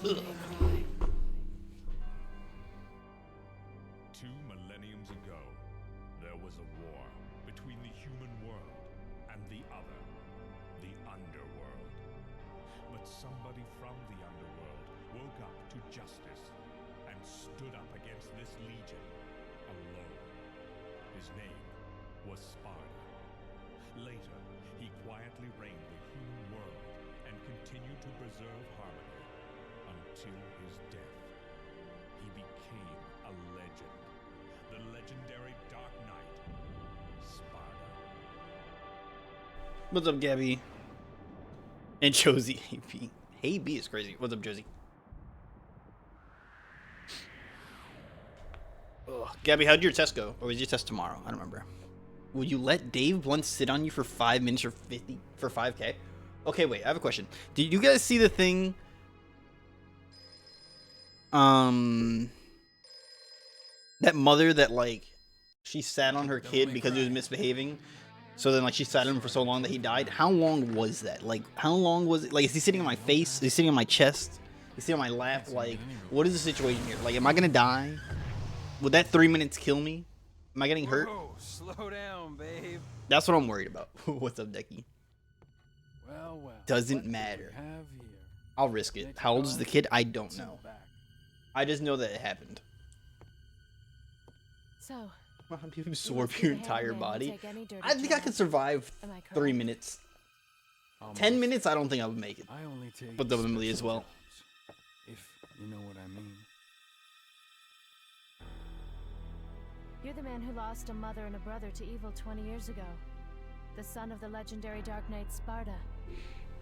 Ugh. 2 millenniums ago, there was a war between the human world and the other, the underworld. But somebody from the underworld woke up to justice and stood up against this legion alone. His name was Sparta. Later, he quietly reigned the human world and continued to preserve harmony until his death. He became a legend, the legendary Dark Knight, Sparta. What's up, Gabby? And Josie. Hey B. Hey B is crazy. What's up, Josie? Ugh. Gabby, how'd your test go? Or was your test tomorrow? I don't remember. Would you let Dave Blunt sit on you for 5 minutes or 50 for 5K? Okay, wait, I have a question. Did you guys see the thing? That mother that, like, she sat on her kid because he was misbehaving. So then, like, she sat on him for so long that he died. How long was that? Like, how long was it? Like, is he sitting on my face? Is he sitting on my chest? Is he sitting on my lap? Like, what is the situation here? Like, am I gonna die? Would that 3 minutes kill me? Am I getting hurt? Whoa, slow down, babe. That's what I'm worried about. What's up, Decky? Well, Doesn't matter. I'll risk it. How old is the kid? I don't know. I just know that it happened. So, You absorb your entire body. I think I could survive 3 minutes. 10 minutes, I don't think I would make it. But the Emily as well. If you know what I mean. You're the man who lost a mother and a brother to evil 20 years ago. The son of the legendary Dark Knight Sparta,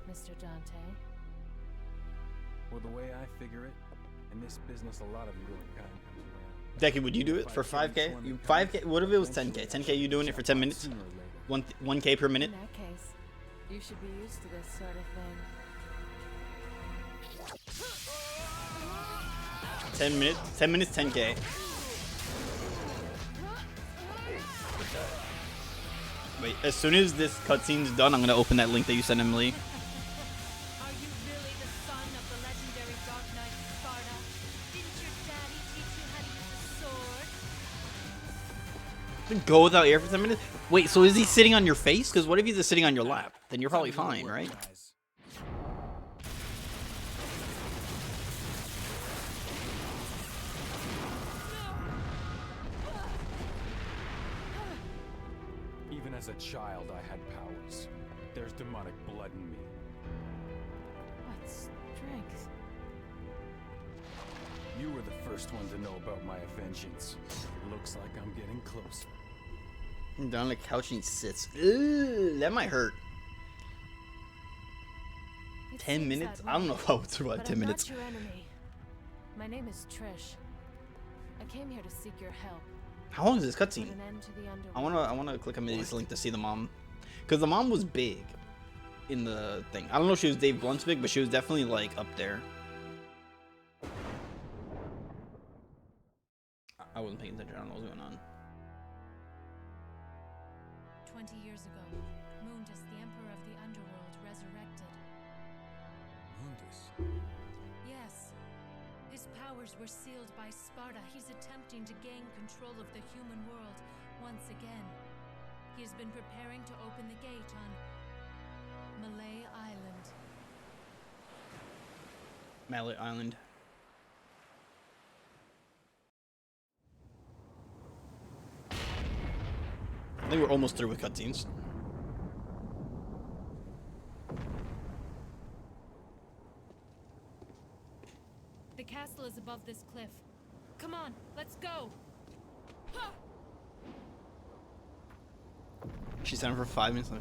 Mr. Dante. Well, the way I figure it, in this business, a lot of your kind comes around. Decky, would you do it for 5K? 5K? What if it was 10K? 10K, you doing it for 10 minutes? 1K per minute? In that case, you should be used to this sort of thing. 10 minutes? 10 minutes, 10K. Wait, as soon as this cutscene's done, I'm gonna open that link that you sent, Emily. Are you really the son of the legendary Dark Knight Sparta? Didn't your daddy teach you how to use a sword? Go without air for 10 minutes? Wait, so is he sitting on your face? Because what if he's just sitting on your lap? Then you're probably fine, right? Even as a child, I had powers. There's demonic blood in me. What strength? You were the first one to know about my vengeance. It looks like I'm getting closer. I'm down on the couch and he sits. Ugh, that might hurt. 10 minutes? I don't know if I would survive 10 minutes. I'm not your enemy. My name is Trish. I came here to seek your help. How long is this Put cutscene? an end to the I underworld. wanna click on this link to see the mom, because the mom was big in the thing. I don't know if she was Dave Blunt's big, but she was definitely like up there. I wasn't paying attention. I don't know what's going on. 20 years ago, Mundus, the Emperor of the Underworld, resurrected. Mundus. Yes. His powers were sealed by Sparta. He's attempting to gain control of the human world once again. He has been preparing to open the gate on Malay Island. Mallet Island. I think we're almost through with cutscenes. The castle is above this cliff. Come on, let's go! Ha! She set him for 5 minutes.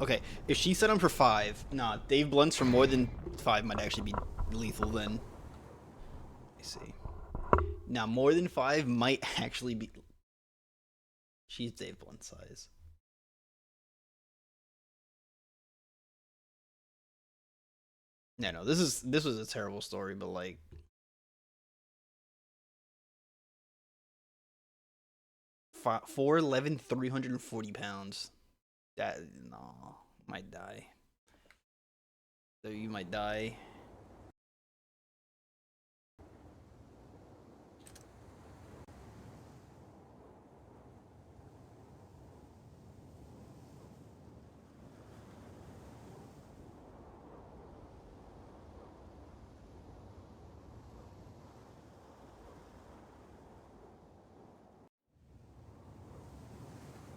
Okay, if she set him for 5, nah, Dave Blunt's for more than 5 might actually be lethal then. Let me see. Now, more than 5 might actually be... She's Dave Blunt size. Yeah, no, this was a terrible story, but like... 4'11", 340 pounds. That, no, might die. So you might die.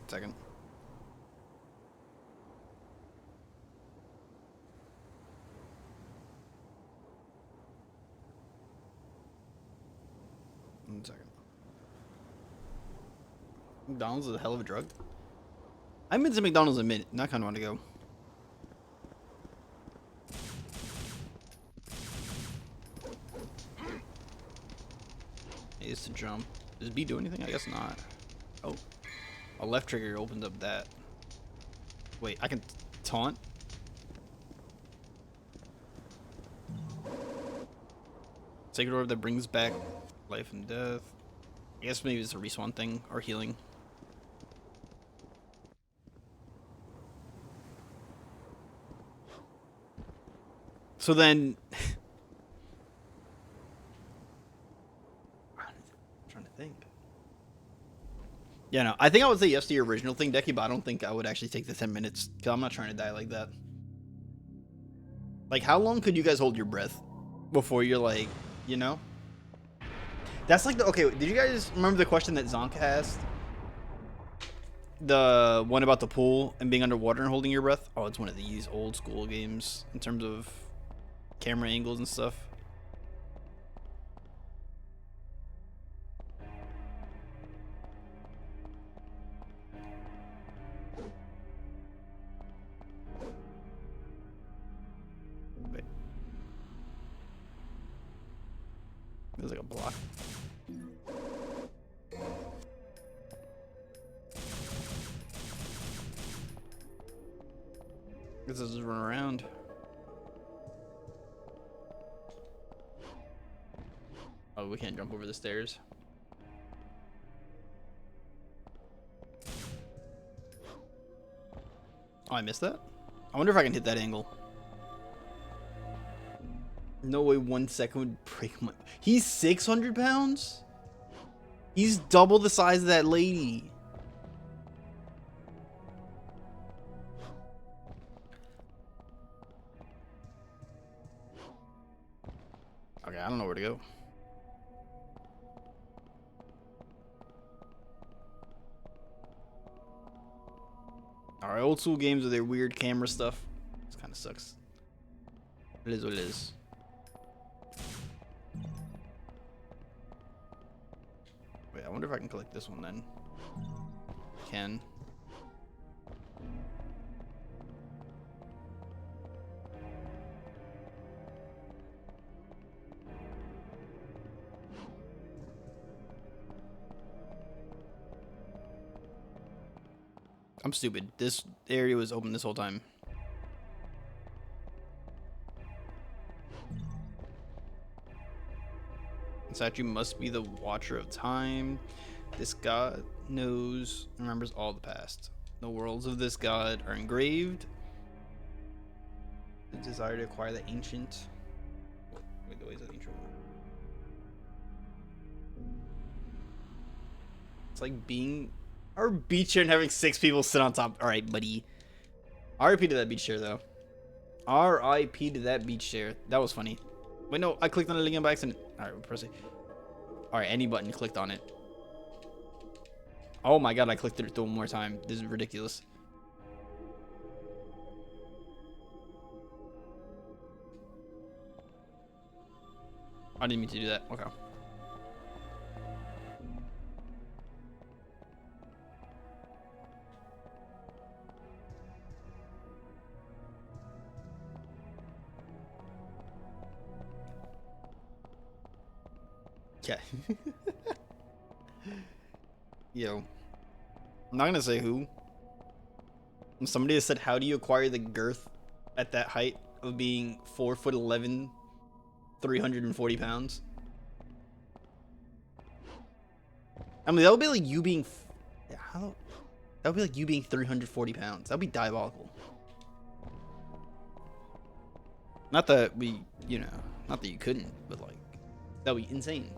Second. One second. McDonald's is a hell of a drug. I've been to McDonald's a minute, and I kind of want to go. Is to jump. Does B do anything? I guess not. Oh. A left trigger opens up that. Wait, I can taunt? Sacred orb that brings back life and death. I guess maybe it's a respawn thing or healing. So then I'm trying to think. Yeah, no, I think I would say yes to your original thing, Decky, but I don't think I would actually take the 10 minutes because I'm not trying to die like that. Like, how long could you guys hold your breath before you're like, you know? That's like the, okay, did you guys remember the question that Zonk asked? The one about the pool and being underwater and holding your breath? Oh, it's one of these old school games in terms of camera angles and stuff. Wait. There's like a block. This is just run around. Oh, we can't jump over the stairs. Oh, I missed that? I wonder if I can hit that angle. No way 1 second would break my... He's 600 pounds? He's double the size of that lady. Okay, I don't know where to go. Alright, old school games with their weird camera stuff. This kind of sucks. It is what it is. Wait, I wonder if I can collect this one then. Can. I'm stupid. This area was open this whole time. The statue must be the Watcher of Time. This god knows and remembers all the past. The worlds of this god are engraved. The desire to acquire the ancient... Wait, the ways of the ancient world. It's like being... Our beach chair and having 6 people sit on top. Alright, buddy. RIP to that beach chair, though. RIP to that beach chair. That was funny. Wait, no, I clicked on it again by accident. Alright, we'll press it. Alright, any button, clicked on it. Oh my god, I clicked it one more time. This is ridiculous. I didn't mean to do that. Okay. Okay. Yo. I'm not gonna say who. Somebody has said, how do you acquire the girth at that height of being 4'11", 340 pounds? I mean, that would be like you being... How? That would be like you being 340 pounds. That would be diabolical. Not that we, you know, not that you couldn't, but like, that would be insane.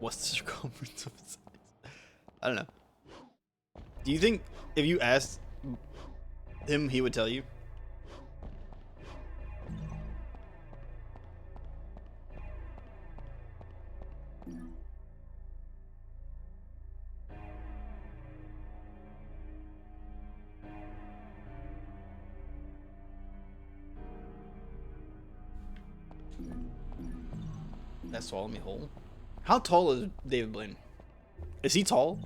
What's the circumference of his eyes? I don't know. Do you think if you asked him, he would tell you? That swallowed me whole. How tall is David Blaine? Is he tall?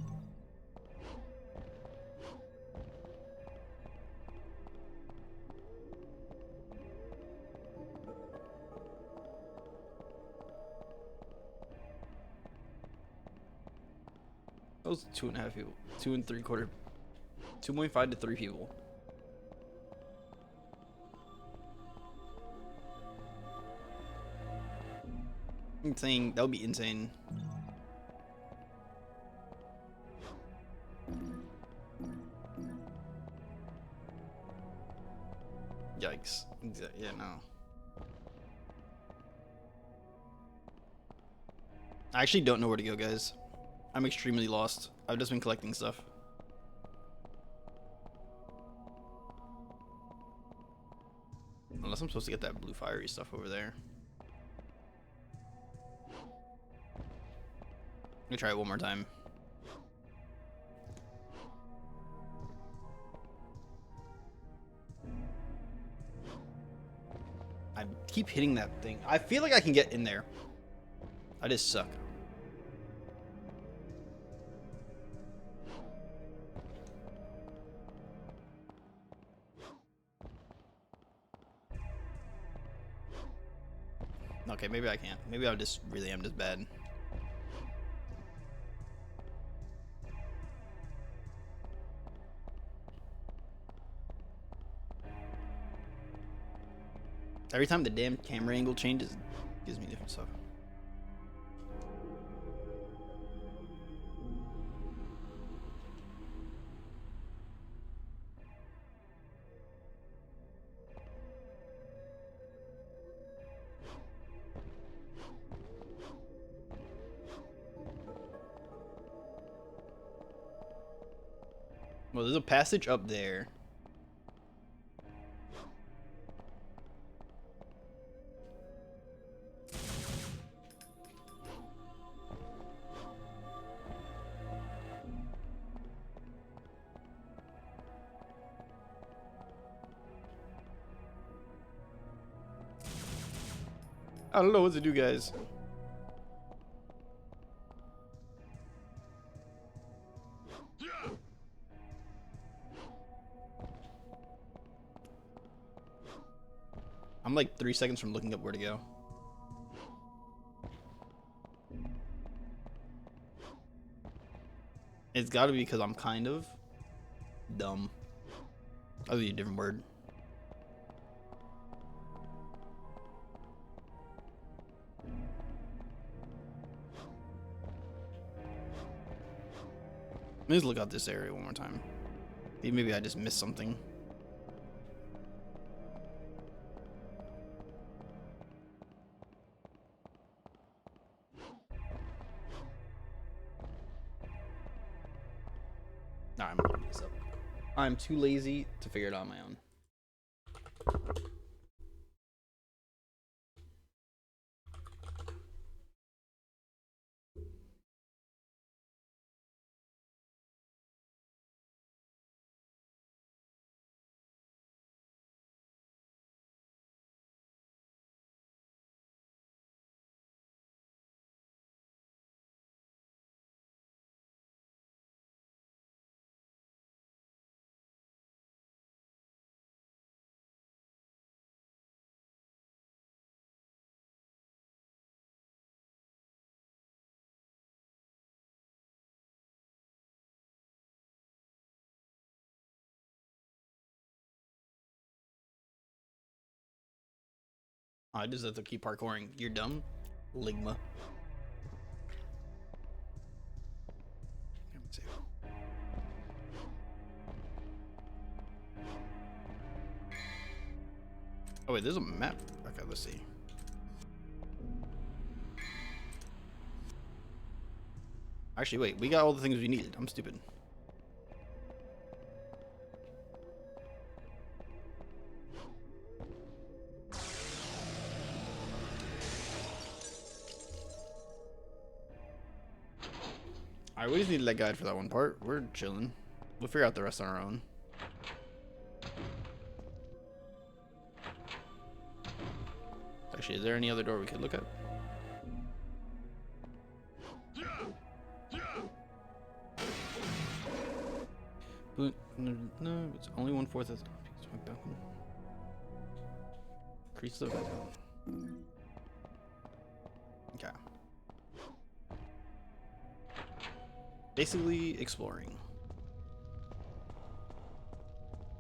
That was 2.5 people. 2 3/4. 2.5 to 3 people. Insane. That would be insane. Yikes. Yeah, no. I actually don't know where to go, guys. I'm extremely lost. I've just been collecting stuff. Unless I'm supposed to get that blue fiery stuff over there. Let me try it one more time. I keep hitting that thing. I feel like I can get in there. I just suck. Okay, maybe I can't. Maybe I just really am just bad. Every time the damn camera angle changes, it gives me different stuff. Well, there's a passage up there. I don't know what to do, guys. I'm like 3 seconds from looking up where to go. It's gotta be because I'm kind of dumb. I'll use a different word. Let me just look out this area one more time. Maybe I just missed something. Nah, I'm looking this up. I'm too lazy to figure it out on my own. I just have to keep parkouring. You're dumb, Ligma. Oh wait, there's a map. Okay, let's see. Actually, wait, we got all the things we needed. I'm stupid. Alright, we just needed that guide for that one part. We're chilling. We'll figure out the rest on our own. Actually, is there any other door we could look at? But no, it's only 1/4 of the increase the value. Okay. Basically exploring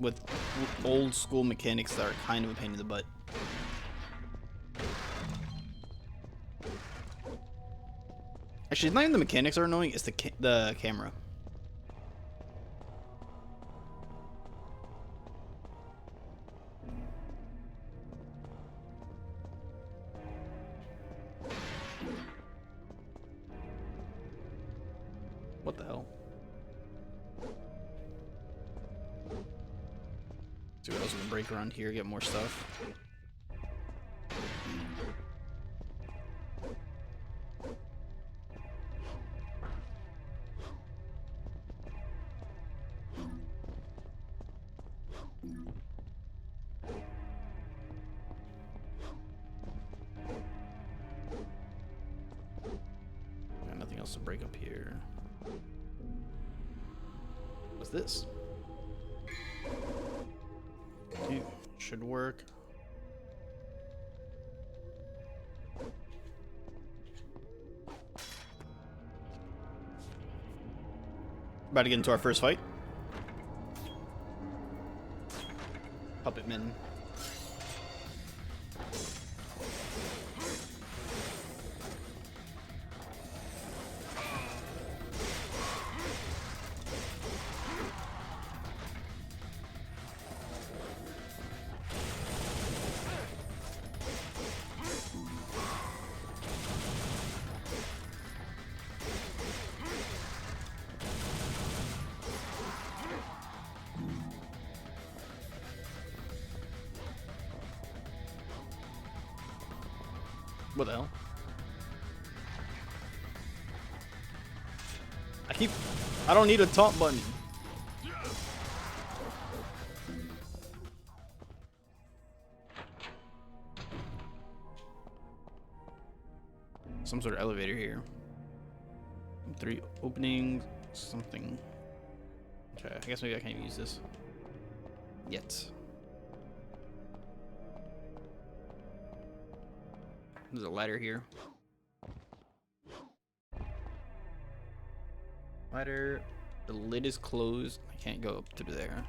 with old school mechanics that are kind of a pain in the butt. Actually, it's not even the mechanics are annoying, it's the camera. What the hell? See what else we can break around here, get more stuff. Got nothing else to break up here. What's this? Dude, should work. About to get into our first fight. Puppetman. What the hell? I don't need a taunt button. Some sort of elevator here. 3 openings, something. Okay, I guess maybe I can't use this yet. There's a ladder here. Ladder. The lid is closed. I can't go up to there.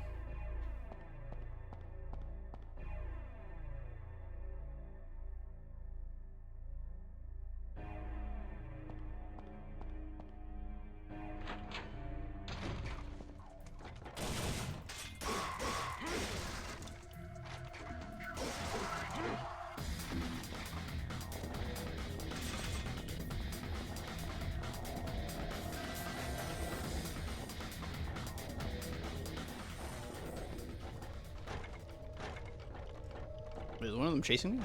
Is one of them chasing me?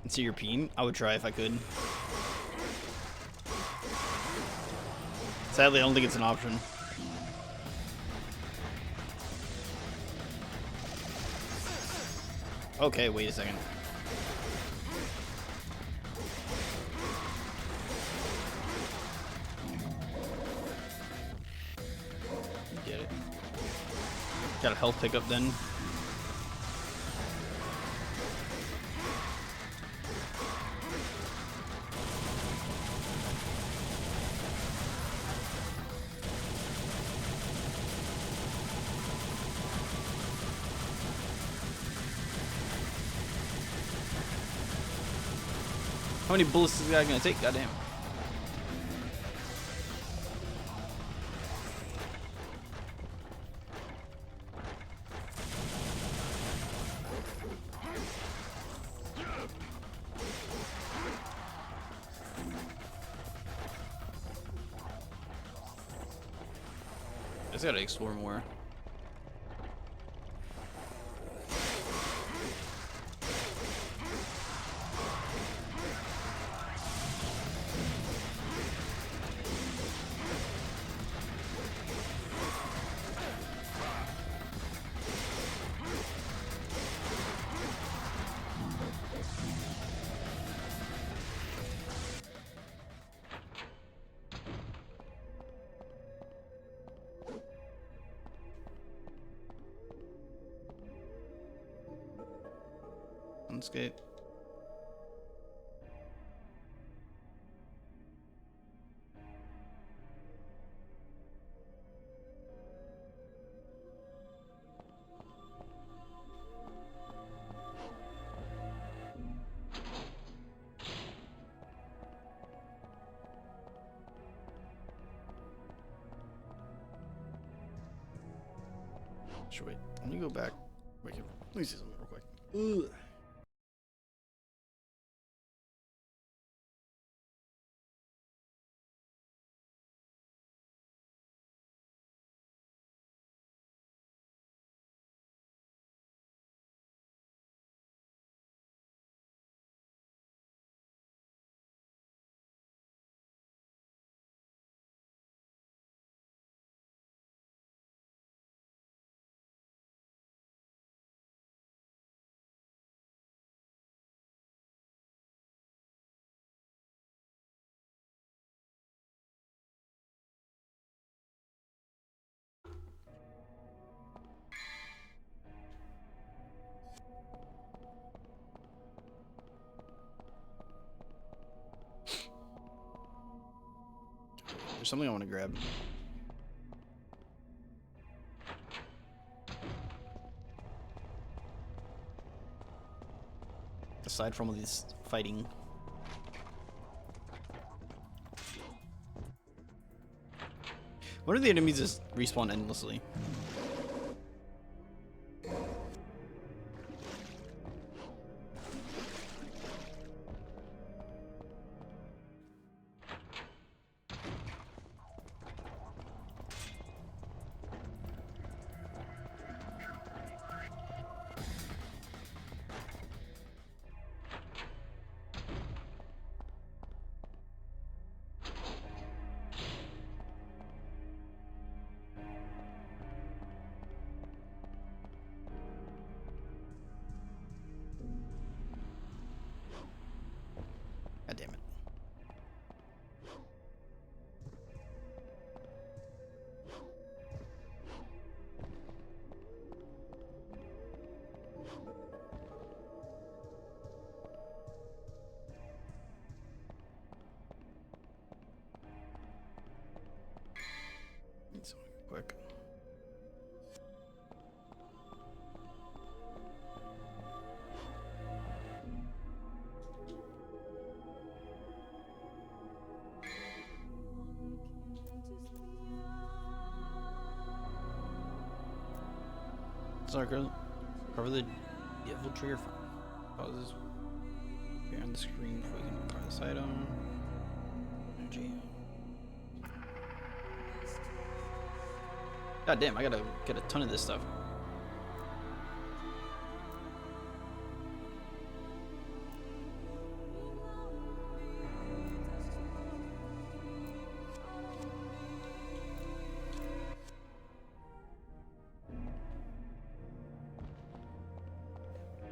And see your peen? I would try if I could. Sadly, I don't think it's an option. Okay, wait a second. Get it. Got a health pickup then. How many bullets is this guy gonna take? Goddamn. I just gotta explore more. Unscape. Should wait. Let me go back. Wait, let me see something real quick. Ugh. There's something I want to grab. Aside from all these fighting. What are the enemies just respawn endlessly? God damn it. Need something quick. Sorry, cover the devil trigger fire. Pauses. Appear on the screen before you can acquire this item. Energy. God damn, I gotta get a ton of this stuff.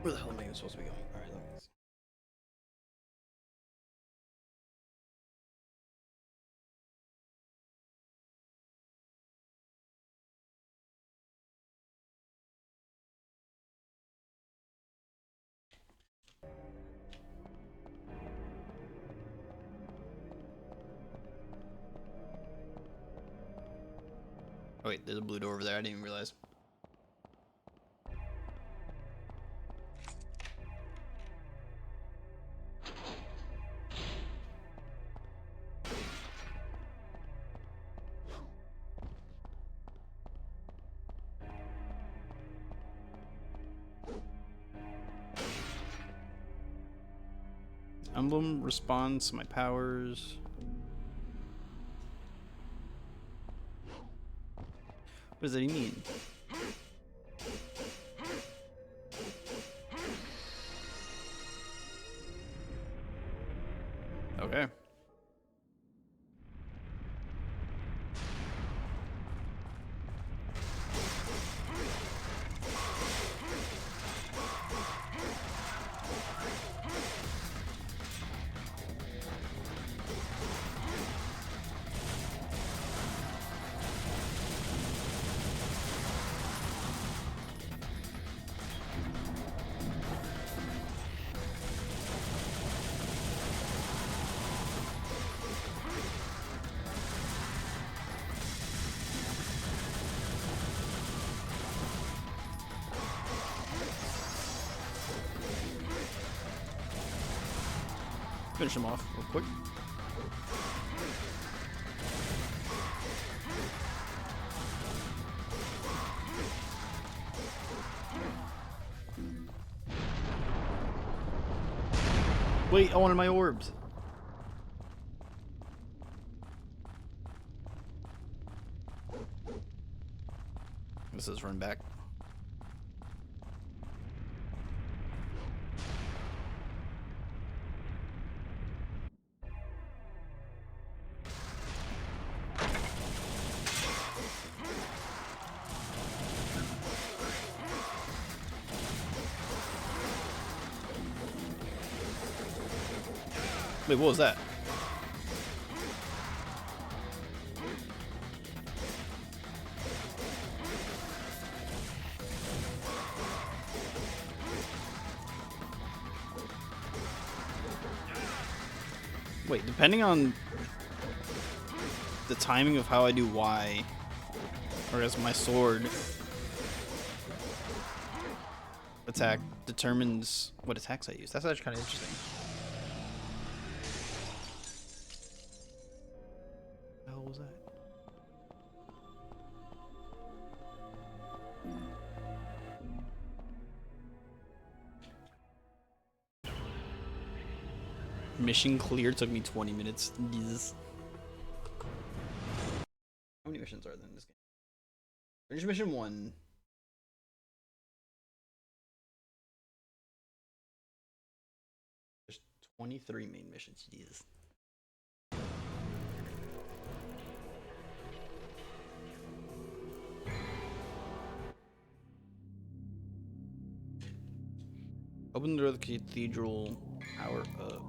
Where the hell am I even supposed to be going? Alright, let's. Oh wait, there's a blue door over there, I didn't even realize. Emblem responds to my powers. What does that even mean? Okay. Finish him off real quick. Wait, I wanted my orbs. This is run back. Wait, what was that? Wait, depending on the timing of how I do Y, or as my sword attack determines what attacks I use. That's actually kind of interesting. What the hell was that? Mission clear took me 20 minutes. Jesus. How many missions are there in this game? Finish mission 1. There's 23 main missions. Jesus. Open the door of the cathedral. Power up.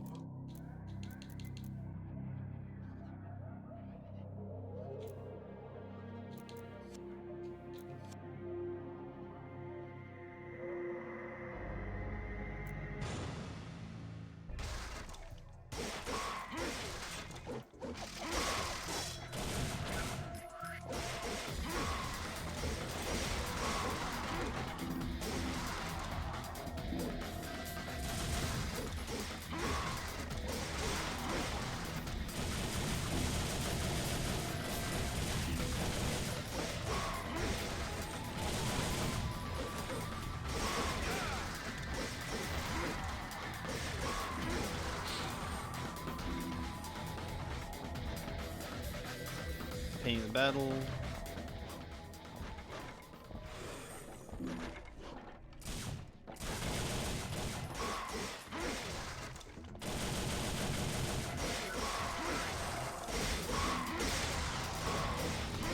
Painting the battle.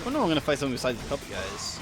Oh no, I'm gonna fight someone besides a couple guys.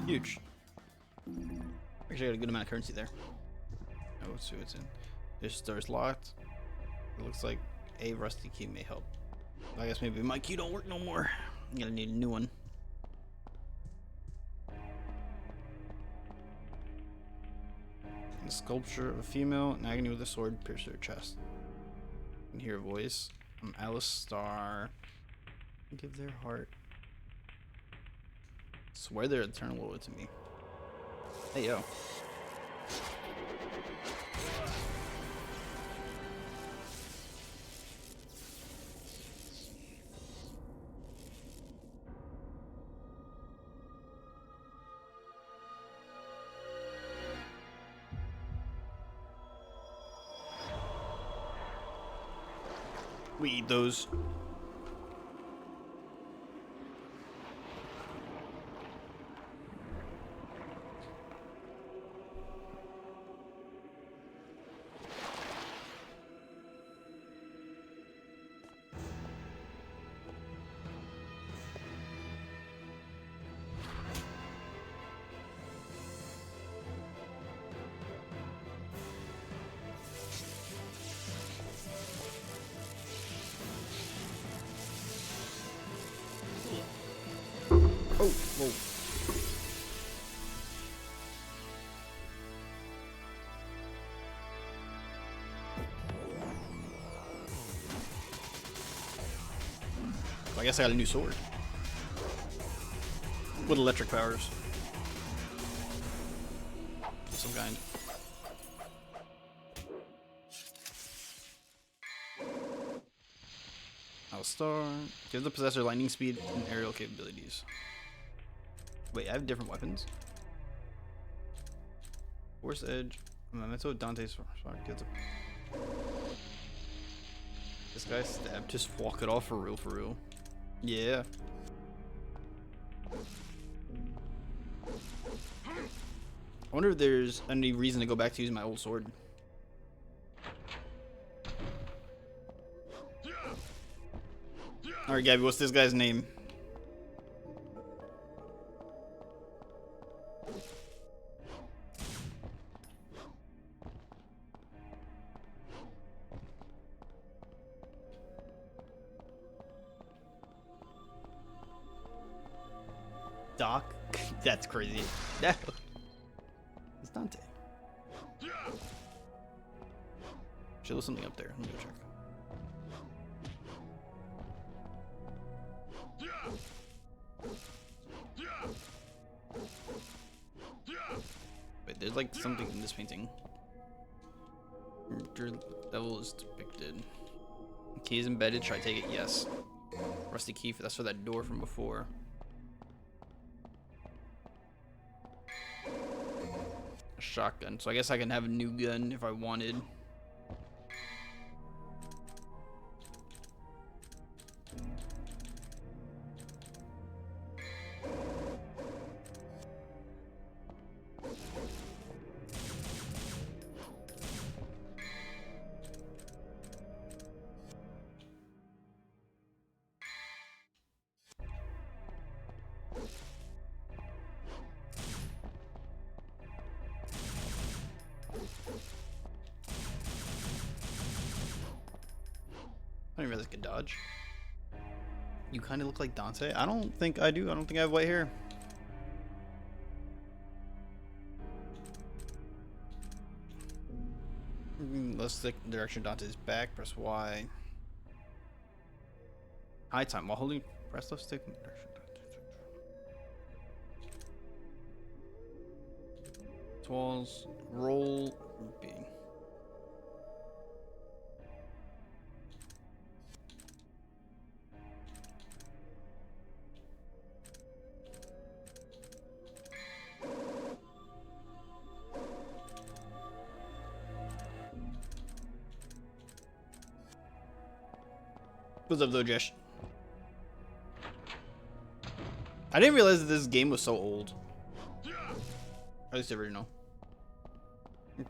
Huge. Actually, got a good amount of currency there. Oh, let's see what's in. This door's locked. It looks like a rusty key may help. I guess maybe my key don't work no more. I'm gonna need a new one. The sculpture of a female in agony with a sword pierced her chest. You can hear a voice. I'm Alice Star. Give their heart. Swear their eternal loyalty to me. Hey yo. We eat those. Oh, whoa. I guess I got a new sword. With electric powers. Of some kind. I'll start. Give the possessor lightning speed and aerial capabilities. Wait, I have different weapons? Force Edge. Memento Dante's. This guy stabbed. Just walk it off for real, for real. Yeah. I wonder if there's any reason to go back to use my old sword. Alright, Gabby, what's this guy's name? Doc? That's crazy. It's Dante. Should there's something up there. Let me go check. Wait, there's like something in this painting. Devil is depicted. Key is embedded. Should I take it? Yes. Rusty key. That's for that door from before. A shotgun. So I guess I can have a new gun if I wanted. I didn't realize I could dodge. You kind of look like Dante. I don't think I do. I don't think I have white hair. Let's stick direction Dante's back. Press Y. High time while holding. Press left stick. Direction Dante's. Walls. Roll. B. What's up, though, Jesh? I didn't realize that this game was so old. At least the original.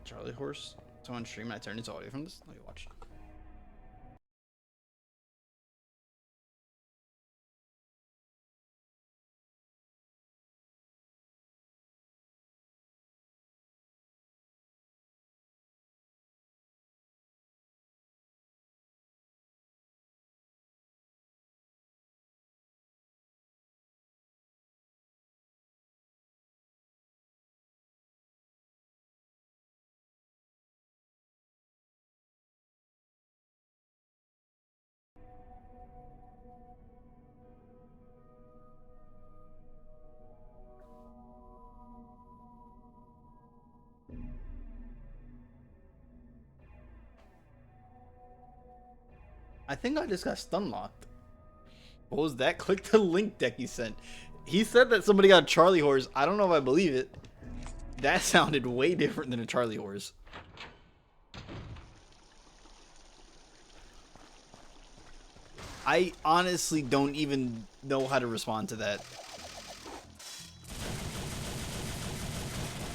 Charlie Horse. Someone stream and I turned into audio from this. Let me watch. I think I just got stun locked. What was that? Click the link deck you sent. He said that somebody got a Charlie horse. I don't know if I believe it. That sounded way different than a Charlie horse. I honestly don't even know how to respond to that.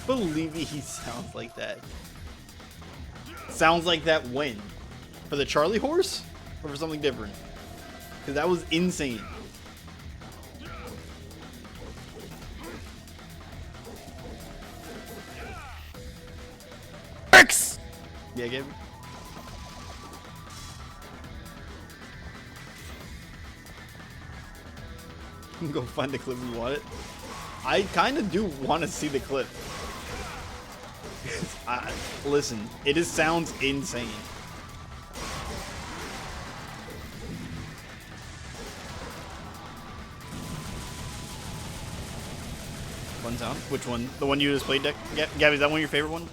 Believe me, he sounds like that. Sounds like that when? For the Charlie horse? Or for something different? Because that was insane. X! Yeah, Gabe. can go find the clip if you want it. I kind of do want to see the clip. Listen, it just sounds insane. Fun sound? Which one? The one you just played, Gabby, is that one of your favorite one?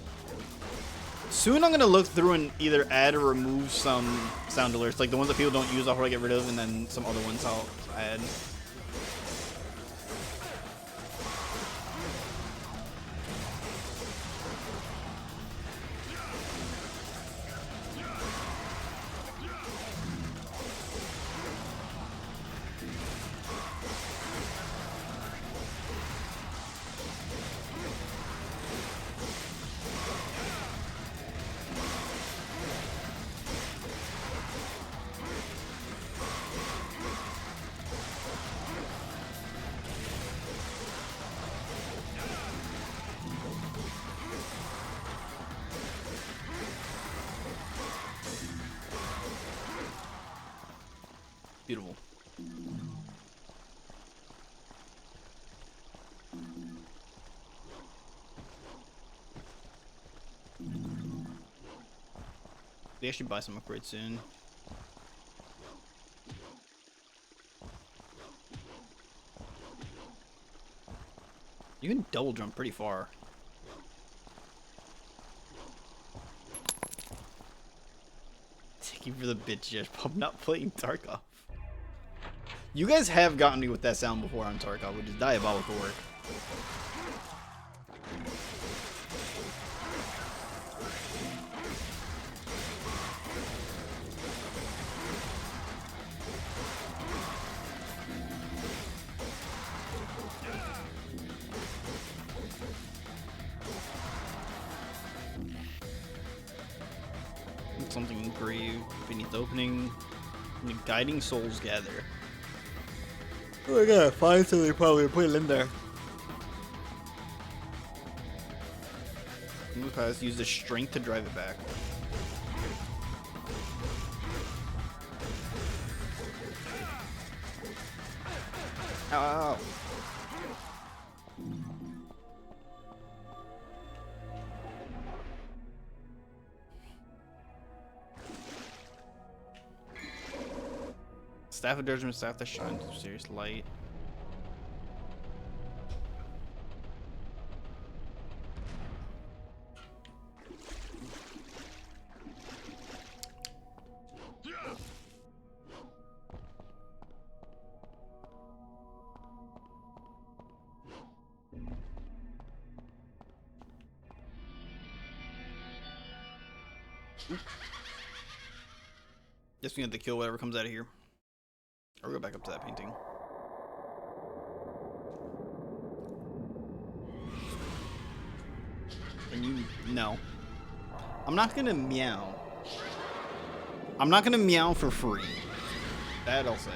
Soon I'm gonna look through and either add or remove some sound alerts, like the ones that people don't use I'll probably get rid of, and then some other ones I'll add. Beautiful. They actually buy some upgrades soon. You can double jump pretty far. Thank you for the bitch, Josh. I'm not playing Tarkov. You guys have gotten me with that sound before on Tarkov, which is diabolical work. Something engraved beneath the opening. The guiding souls gather. Oh, I gotta find something probably put it in there. Move past, use the strength to drive it back. Ow, ow, ow. Staff of Judgment, staff that shines with serious light. Guess we have to kill whatever comes out of here. Or go back up to that painting. And you... No. I'm not gonna meow. I'm not gonna meow for free. That I'll say.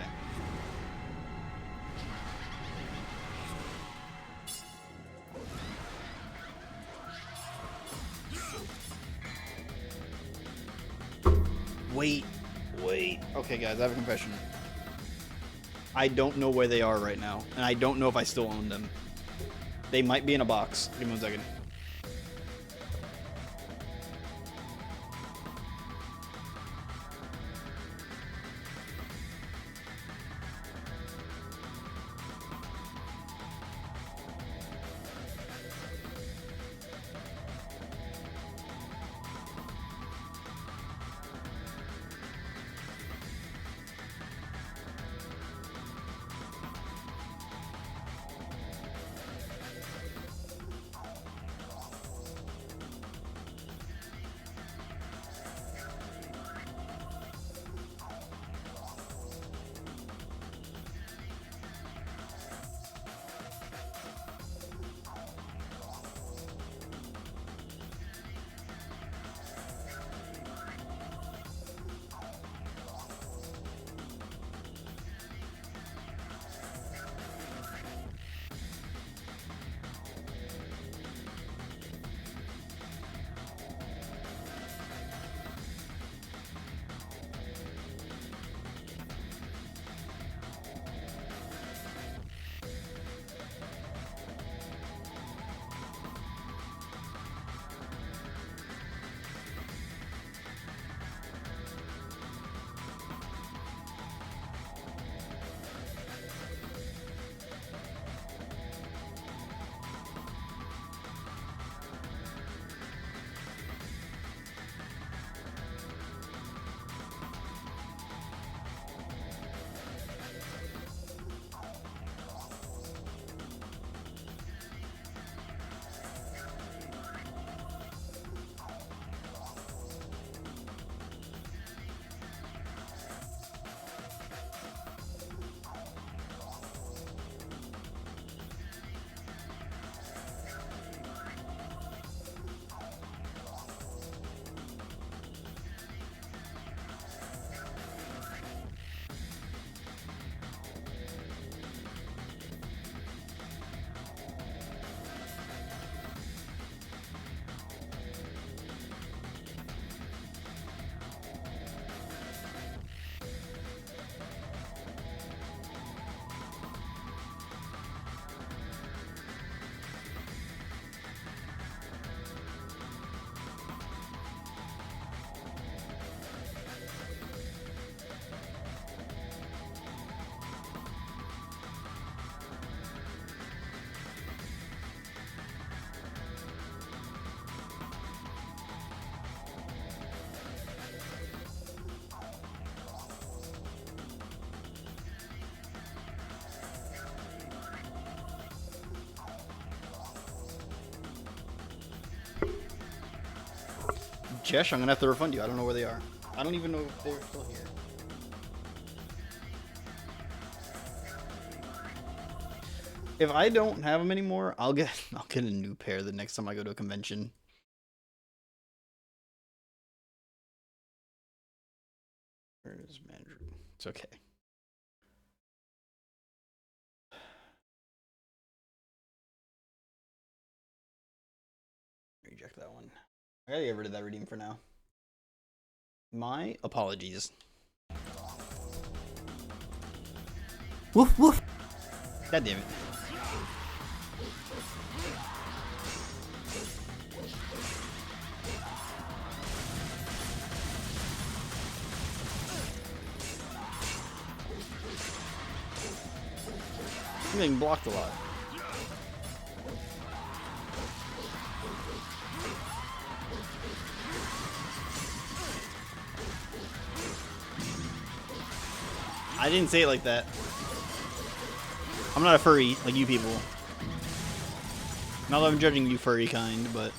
Wait. Okay, guys, I have a confession. I don't know where they are right now, and I don't know if I still own them. They might be in a box. Give me 1 second. Jesh, I'm gonna have to refund you. I don't know where they are. I don't even know if they're still here. If I don't have them anymore, I'll get a new pair the next time I go to a convention. Where's manager? It's okay. Reject that one. I gotta get rid of that redeem for now. My apologies. Woof woof. God damn it. I'm getting blocked a lot. I didn't say it like that. I'm not a furry like you people. Not that I'm judging you furry kind, but...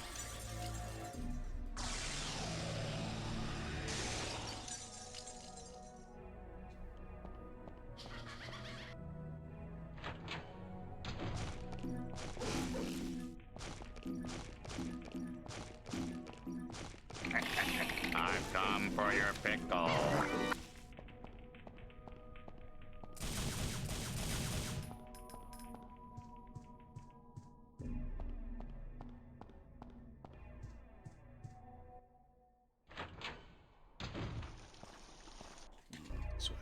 I've come for your pickle. This way.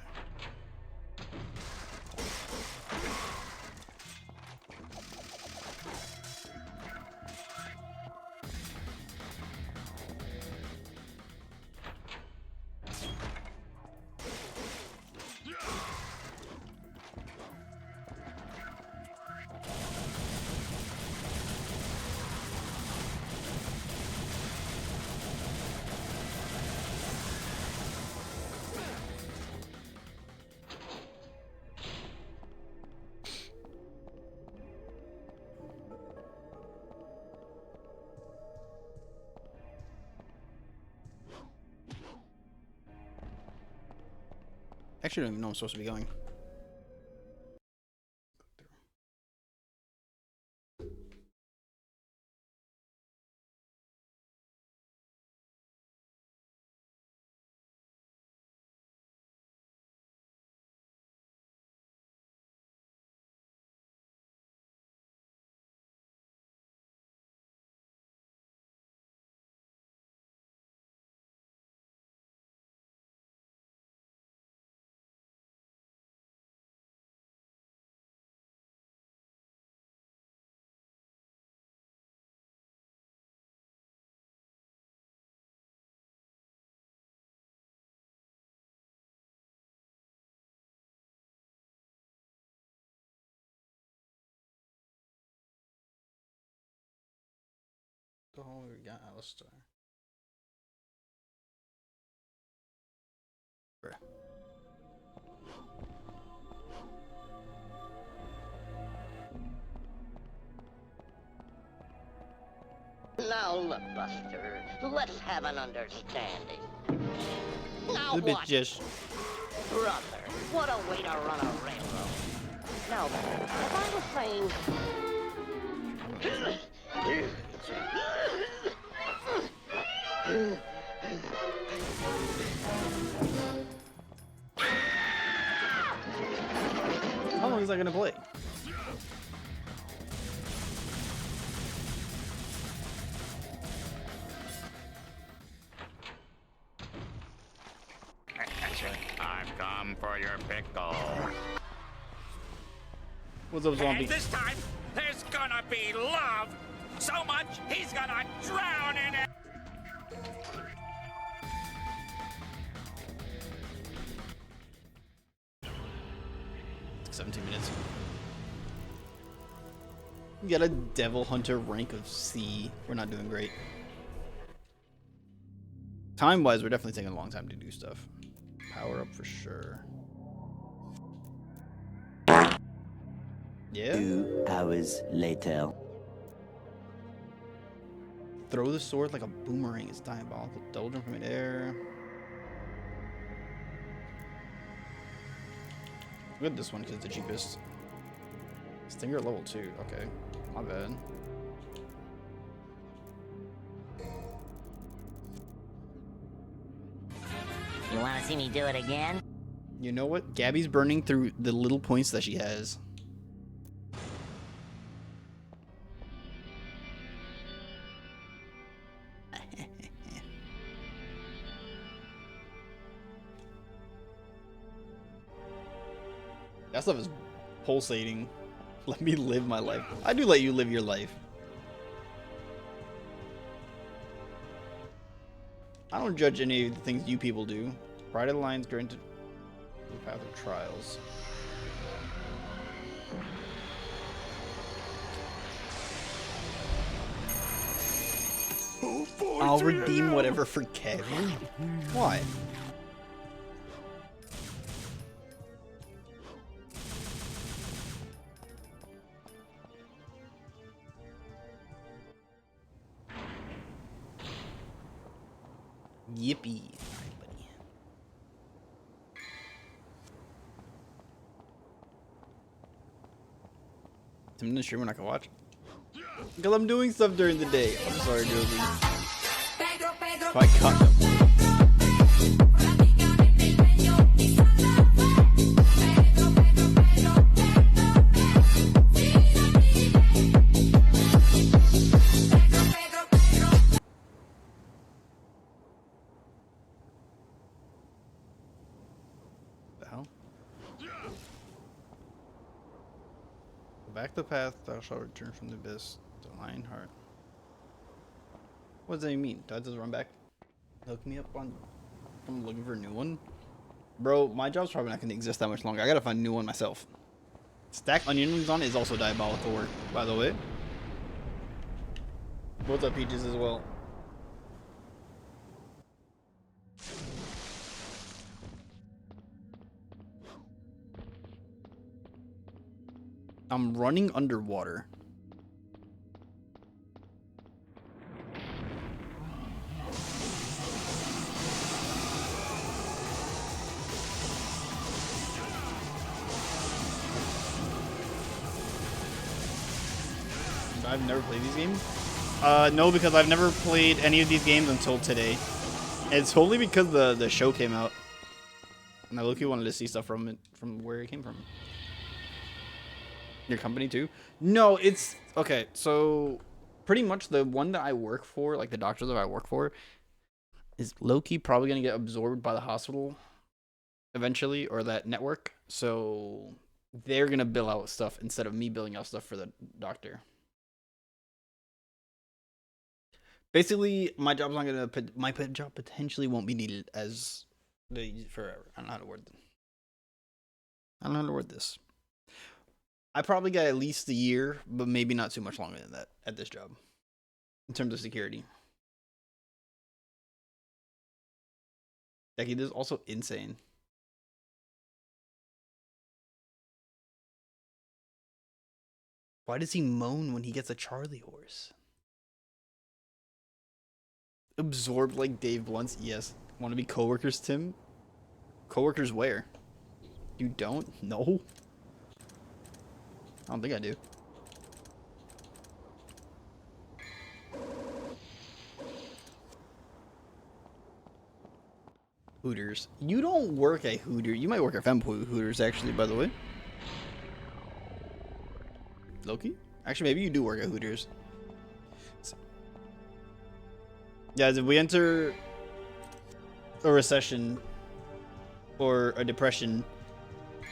Actually, I don't even know I'm supposed to be going. Oh, we got Alistair. Bruh. Now look, Buster, let's have an understanding. Now A bit what? just. Brother, what a way to run a railroad. Now then, as I was saying... How long is that gonna play? I've come for your pickle. What's up, zombie? And this time, there's gonna be love. So much, he's gonna drown in it. 17 minutes. We got a Devil Hunter rank of C. We're not doing great. Time-wise, we're definitely taking a long time to do stuff. Power up for sure. Yeah? 2 hours later. Throw the sword like a boomerang. It's diabolical. Double jump from midair. Look at this one because it's the cheapest. Stinger level 2. Okay. My bad. You want to see me do it again? You know what? Gabby's burning through the little points that she has. That stuff is pulsating. Let me live my life. I do let you live your life. I don't judge any of the things you people do. Pride of the Lions granted the path of trials. I'll redeem whatever for Kevin. Why? Yippee. Alright, buddy. I'm in the stream when I can watch. Because I'm doing stuff during the day. I'm sorry, Josie. If I cut them. Back the path, thou shalt return from the abyss to Lionheart. What does that even mean? Do I just run back? Hook me up on... I'm looking for a new one? Bro, my job's probably not going to exist that much longer. I gotta find a new one myself. Stack onion rings on it is also diabolical work, by the way. What's up, Peaches, as well? I'm running underwater. I've never played these games. No, because I've never played any of these games until today. It's totally because the show came out, and I look, wanted to see stuff from it, from where it came from. Your company too? No, it's okay. So pretty much the one that I work for, like the doctor that I work for, is low-key probably gonna get absorbed by the hospital eventually, or that network. So they're gonna bill out stuff instead of me billing out stuff for the doctor. Basically, my job's not gonna. My job potentially won't be needed as forever. I don't know how to word this. I don't know how to word this. I probably got at least a year, but maybe not too much longer than that at this job, in terms of security. Becky, this is also insane. Why does he moan when he gets a Charlie horse? Absorbed like Dave Blunt's? Yes. Want to be coworkers, Tim? Coworkers where? You don't? No. I don't think I do. Hooters. You don't work at Hooters. You might work at Femboy Hooters, actually, by the way. Loki? Actually, maybe you do work at Hooters. Guys, if we enter a recession or a depression,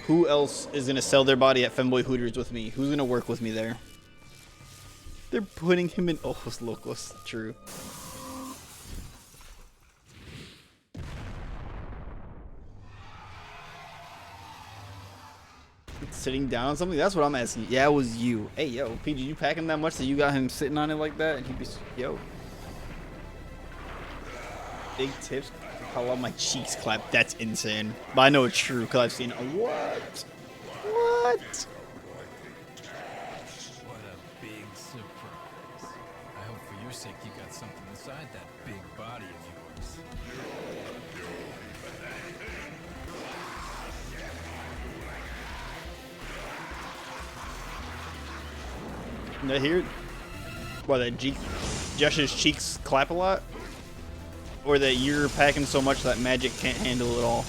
who else is going to sell their body at Femboy Hooters with me? Who's going to work with me there? They're putting him in Ojos Locos. True. Sitting down on something? That's what I'm asking. Yeah, it was you. Hey, yo, PG, you pack him that much that you got him sitting on it like that? And he'd be... Yo. Big tips. I love my cheeks clap. That's insane. But I know it's true because I've seen it. What? What? What a big surprise. I hope for your sake you got something I hear what that Josh's cheeks clap a lot, or that you're packing so much that magic can't handle it all.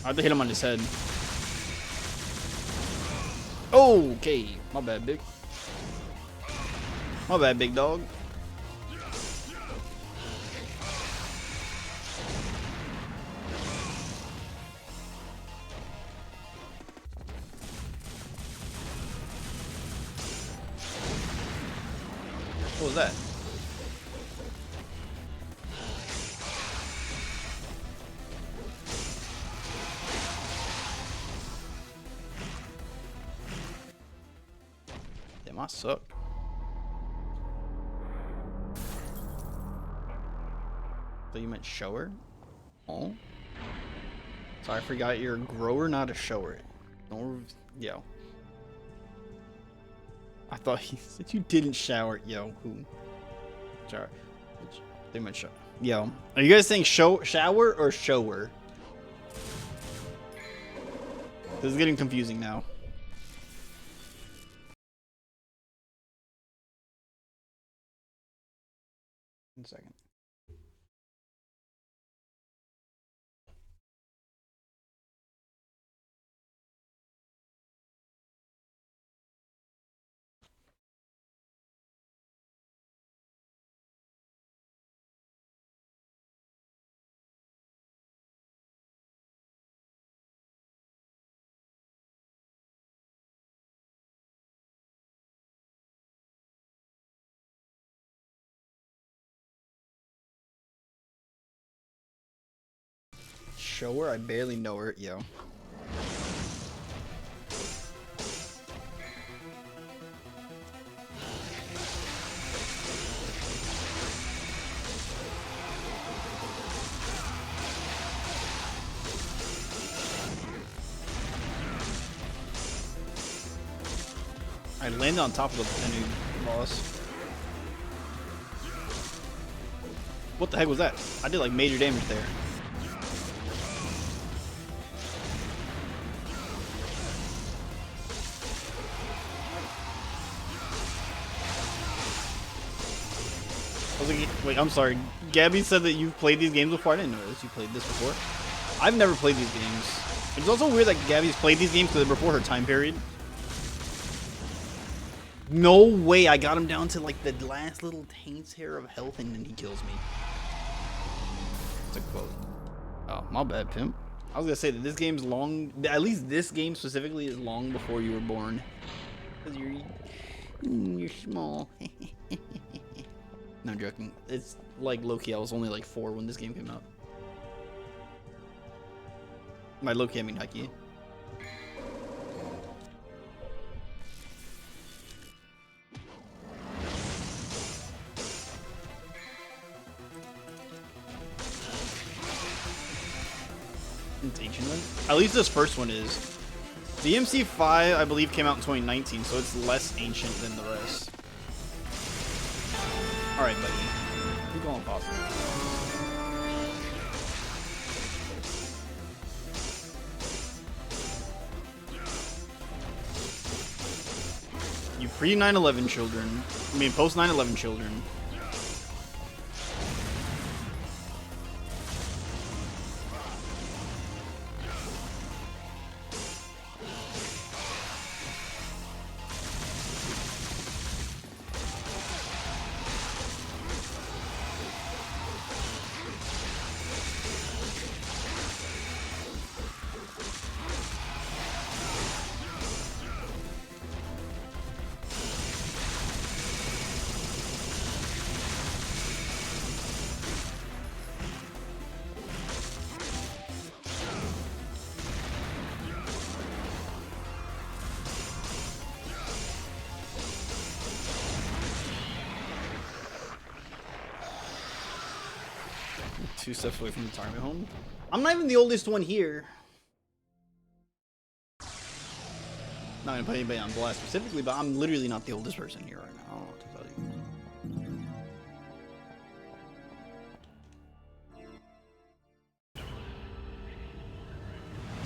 I have to hit him on his head. Okay, my bad, big. My bad, big dog. What was that? Damn, I suck. So you meant shower? Oh. Sorry, I forgot you're a grower, not a shower. Don't, yo. I thought he said you didn't shower. Yo, who? Shower. They meant shower. Yo. Are you guys saying shower or shower? This is getting confusing now. 1 second. Show her? I barely know her. Yo. I landed on top of the new boss. What the heck was that? I did like major damage there. I was like, wait, I'm sorry. Gabby said that you've played these games before. I didn't know this. You played this before. I've never played these games. It's also weird that Gabby's played these games because they're before her time period. No way, I got him down to like the last little taints hair of health and then he kills me. It's a quote. Oh, my bad, pimp. I was gonna say that this game's long, at least this game specifically is long before you were born. Because you're small. No, I'm joking. It's like low-key, I was only like 4 when this game came out. By low-key, I mean high-key. It's ancient one. At least this first one is. DMC 5, I believe, came out in 2019, so it's less ancient than the rest. Alright, buddy. Keep going, possible. You pre 9/11 children. I mean, post 9/11 children. Two steps away from the retirement home. I'm not even the oldest one here. Not gonna put anybody on blast specifically, but I'm literally not the oldest person here right now. I don't know what to tell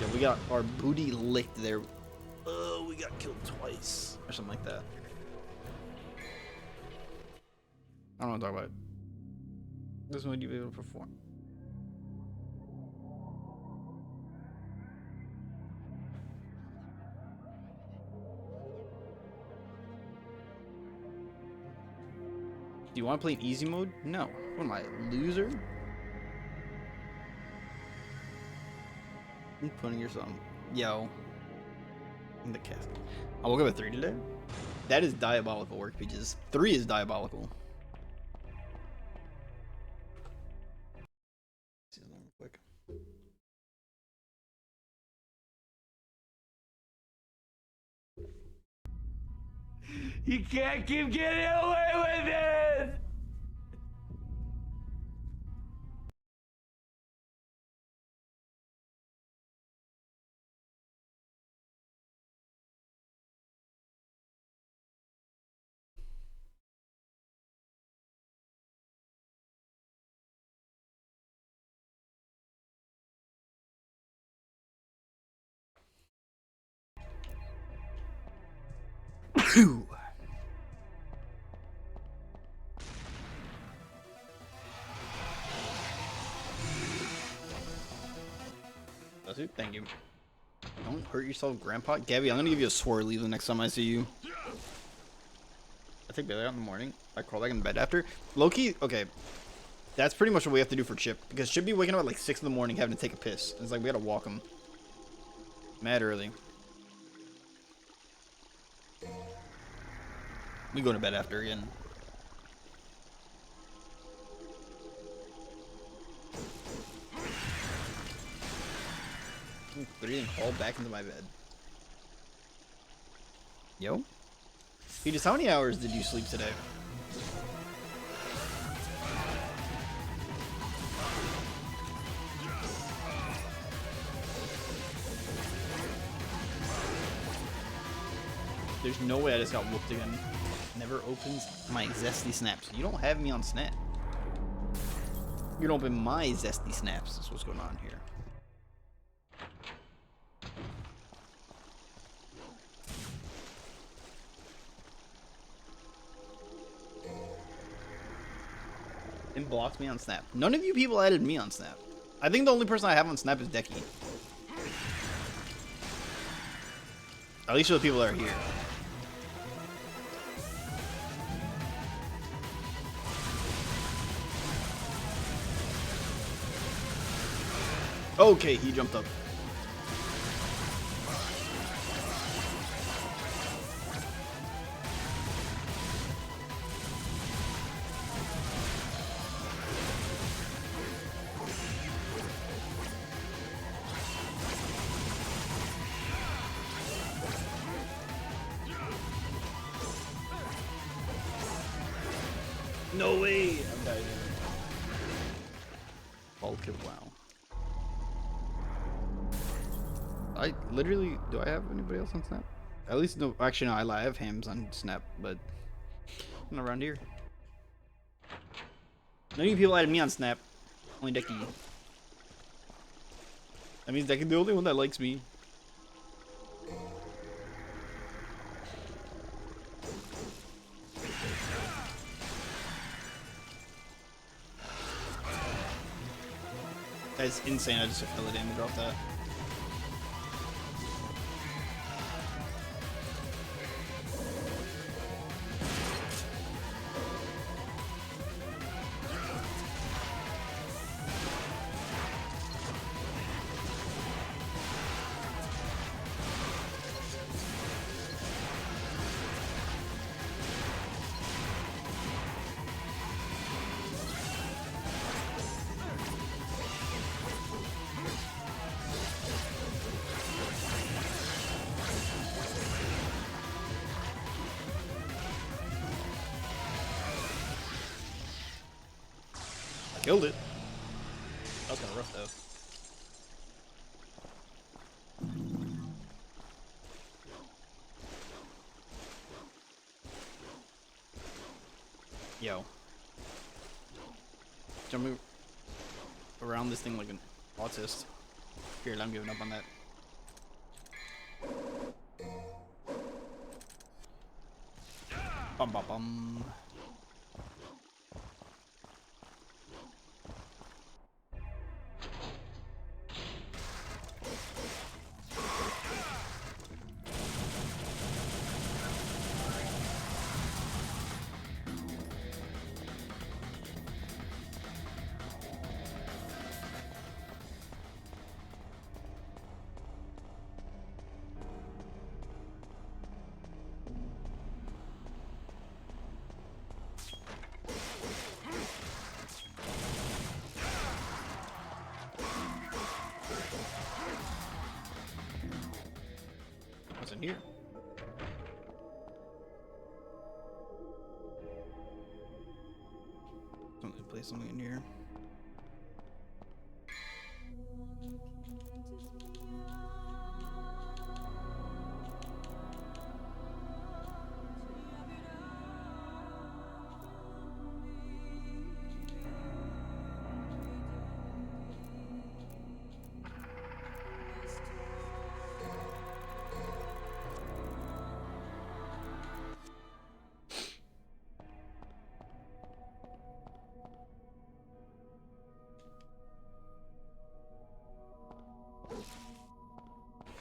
you. Yeah, we got our booty licked there. Oh, we got killed twice. Or something like that. I don't want to talk about it. This one would you be able to perform? Do you want to play in easy mode? No. What am I, a loser? I'm putting yourself. Yo. In the cast. I woke up at 3 today. That is diabolical work, Peaches. 3 is diabolical. Quick. You can't keep getting away with it! That's it. Thank you. Don't hurt yourself, Grandpa. Gabby, I'm gonna give you a swirly the next time I see you. I take Bailey out in the morning. I crawl back in bed after. Loki, okay. That's pretty much what we have to do for Chip. Because Chip be waking up at like 6 in the morning having to take a piss. It's like we gotta walk him. Mad early. We go to bed after again. Breathing all back into my bed. Yo? Peaches, how many hours did you sleep today? There's no way I just got whooped again. Never opens my zesty snaps. You don't have me on Snap. You don't open my zesty snaps. That's what's going on here. And blocked me on Snap. None of you people added me on Snap. I think the only person I have on Snap is Decky. At least for the people that are here. Okay, he jumped up. No way! I'm dying. Bulk it, wow. I literally, do I have anybody else on Snap? At least, no, actually no, I lie, I have hams on Snap, but not around here. None of you people added me on Snap, only Decky. That means Decky's the only one that likes me. That's insane, I just took hella damage off that. Killed it. That was kind of rough though. Yo. Jumping around this thing like an autist. Here, I'm giving up on that. Bum bum bum. What's in here? Somebody play something in here.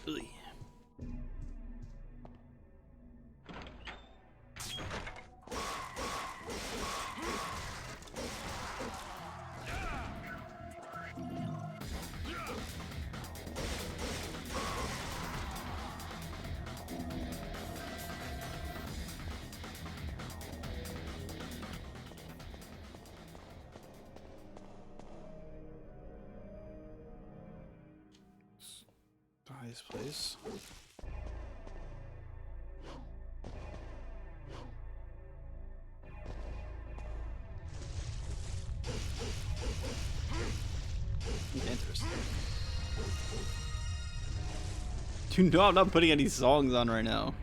Ugh. Nice place. Interesting. Dude, no, I'm not putting any songs on right now.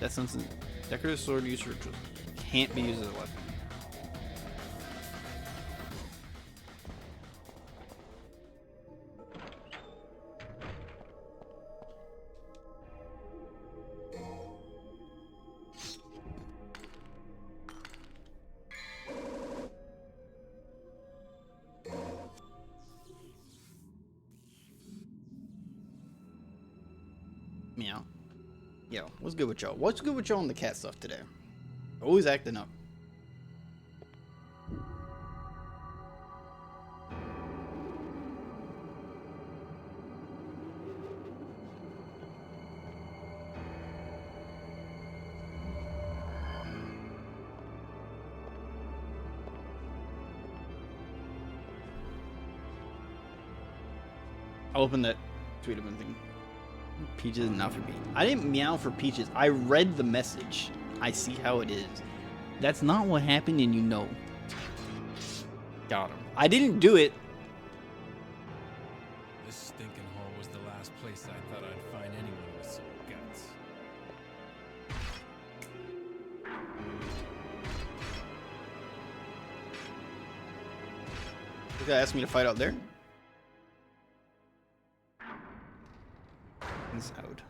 That's something. Decorative sword used for rituals. Can't be used as a weapon. Meow. Yo, what's good with y'all? What's good with y'all on the cat stuff today? Always acting up. I'll open that Tweeterman thing. Peaches is not for me. I didn't meow for Peaches. I read the message. I see how it is. That's not what happened, and you know. Got him. I didn't do it. This stinking hole was the last place I thought I'd find anyone with some guts. This guy asked me to fight out there. He's out.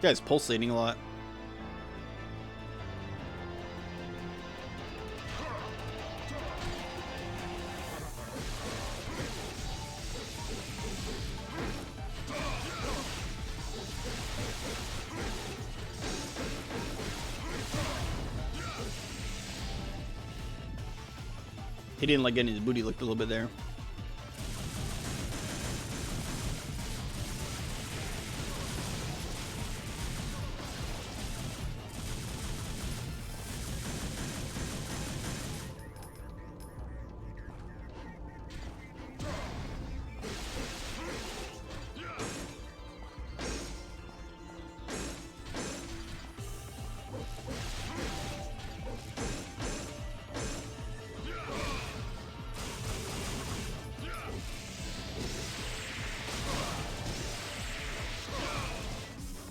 Guy's pulsating a lot. He didn't like getting his booty licked a little bit there.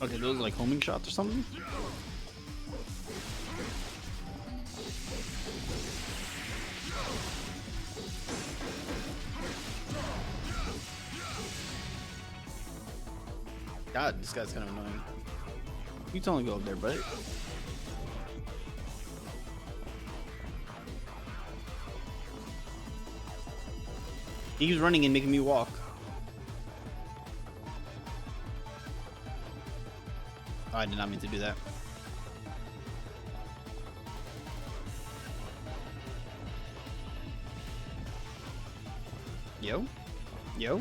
Okay, those are like homing shots or something? God, this guy's kind of annoying. You tell him to go up there, buddy. He's running and making me walk. Oh, I did not mean to do that. Yo? Yo?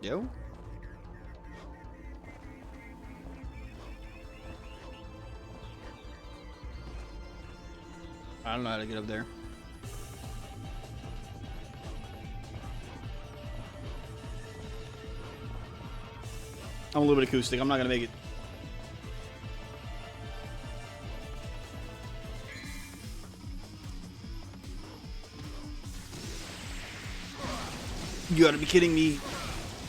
Yo? I don't know how to get up there. I'm a little bit acoustic. I'm not gonna make it. You gotta be kidding me.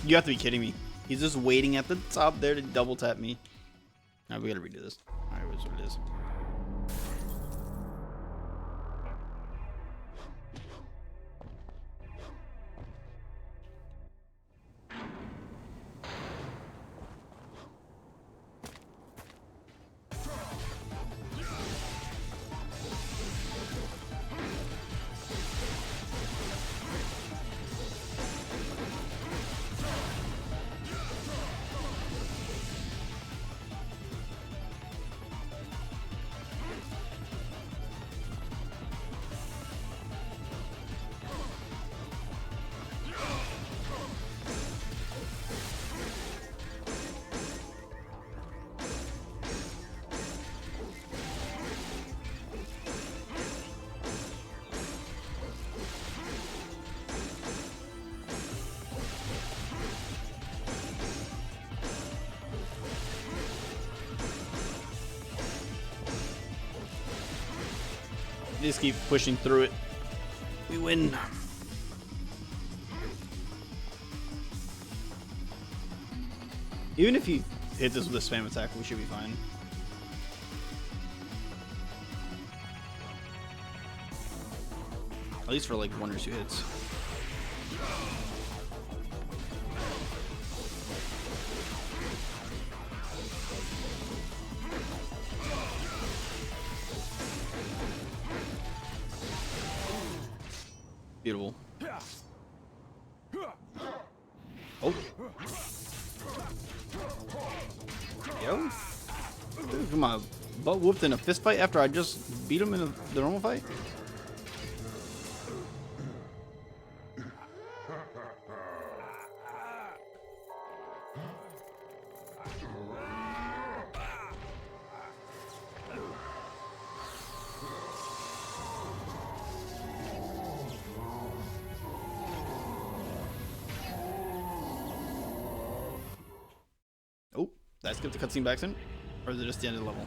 You have to be kidding me. He's just waiting at the top there to double tap me. Alright, we gotta redo this. Alright, that's what it is. Just keep pushing through it. We win. Even if he hits us with a spam attack, we should be fine. At least for like 1 or 2 hits. Beautiful. Oh. Yo. Dude, come on. Butt whooped in a fist fight after I just beat him in the normal fight? Oh, did I skip the cutscene back in? Or is it just the end of the level?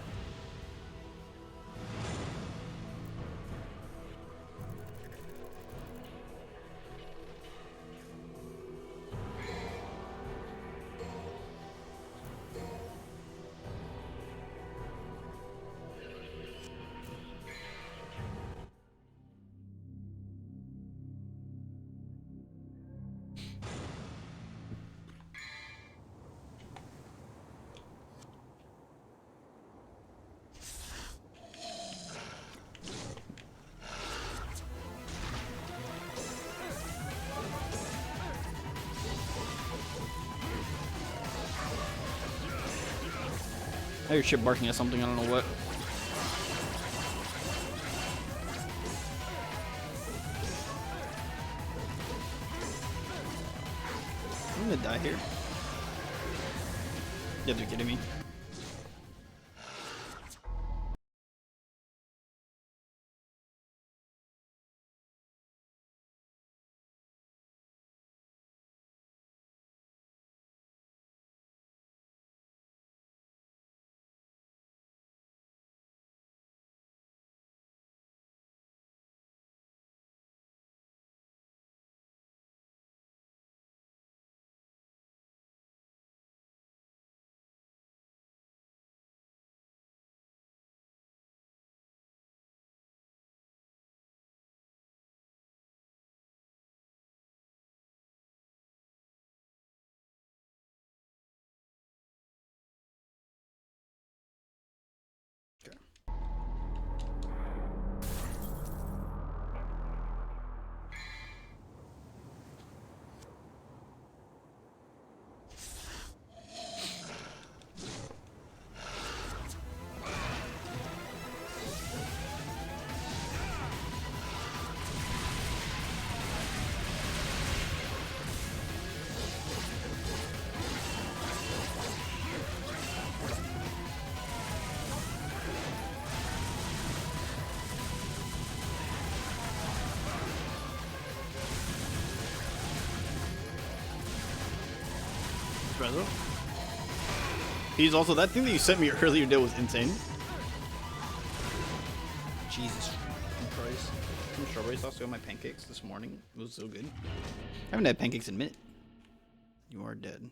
I hear shit barking at something, I don't know what. I'm gonna die here. You have to be kidding me. espresso. He's also, that thing that you sent me earlier today was insane. Jesus Christ. Some strawberry sauce on my pancakes this morning. It was so good. I haven't had pancakes in a minute. You are dead.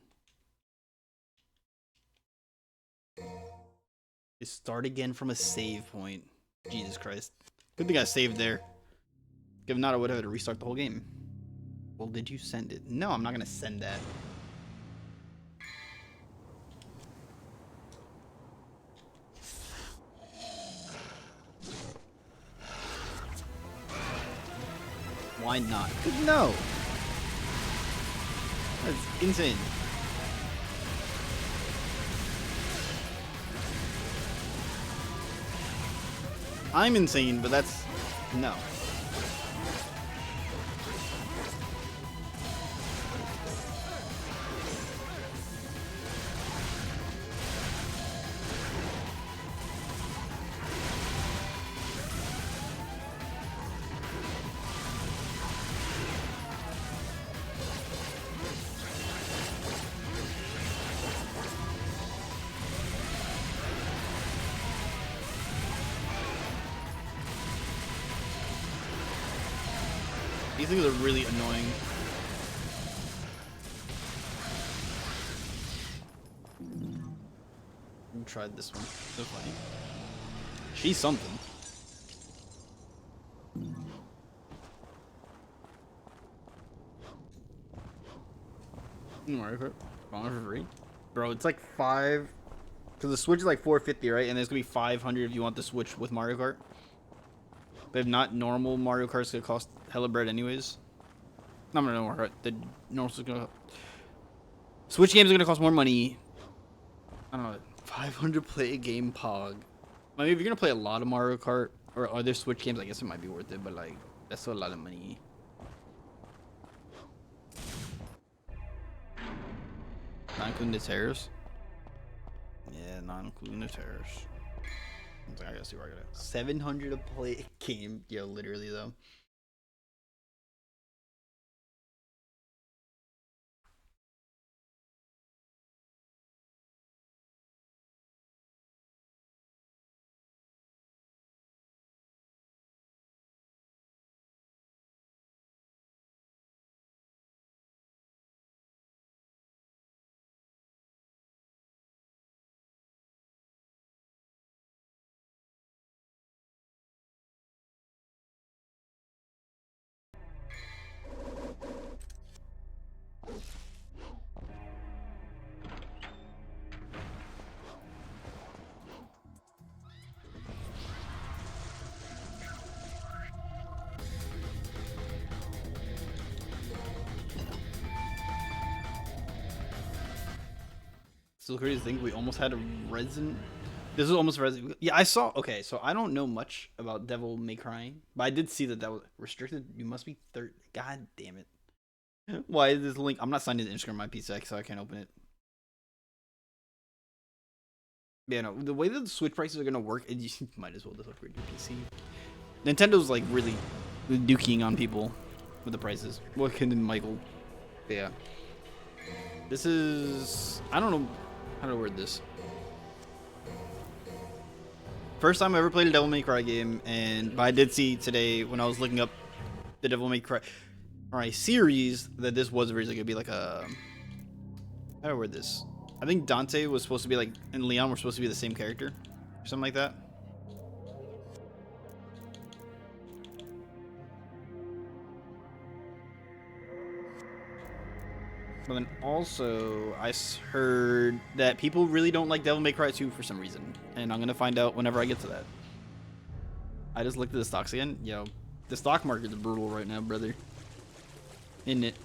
You start again from a save point. Jesus Christ. Good thing I saved there. If not, I would have had to restart the whole game. Well, did you send it? No, I'm not going to send that. Why not? No. That's insane. I'm insane, but that's no. These things are really annoying. I tried this one. So funny. She's something. Mario Kart. For free. Bro, it's like 5. Because the Switch is like $450, right? And there's going to be 500 if you want the Switch with Mario Kart. But if not, normal Mario Kart's gonna cost hella bread anyways. No, no, no, the normal is gonna. Switch games are gonna cost more money. I don't know. 500 play a game pog. I mean, if you're gonna play a lot of Mario Kart or other Switch games, I guess it might be worth it. But like, that's still a lot of money. Not including the terrace. Yeah, not including the terrace. I gotta see where I got it. 700 to play a game. Yo, literally though. Still crazy to think we almost had a resin. This is almost resin. Yeah, I saw. Okay, so I don't know much about Devil May Cry, but I did see that was restricted. You must be 30. God damn it. Why is this link? I'm not signed into Instagram on my PC, so I can't open it. Yeah, no, the way that the Switch prices are gonna work, you might as well just upgrade your PC. Nintendo's like really dooking on people with the prices. What can Michael? But yeah. This is, I don't know how to word this. First time I ever played a Devil May Cry game, but I did see today when I was looking up the Devil May Cry series that this was originally gonna be like a, how do I word this? I think Dante was supposed to be like, and Leon were supposed to be the same character, or something like that. But then also, I heard that people really don't like Devil May Cry 2 for some reason. And I'm going to find out whenever I get to that. I just looked at the stocks again. Yo, the stock market's brutal right now, brother. Isn't it?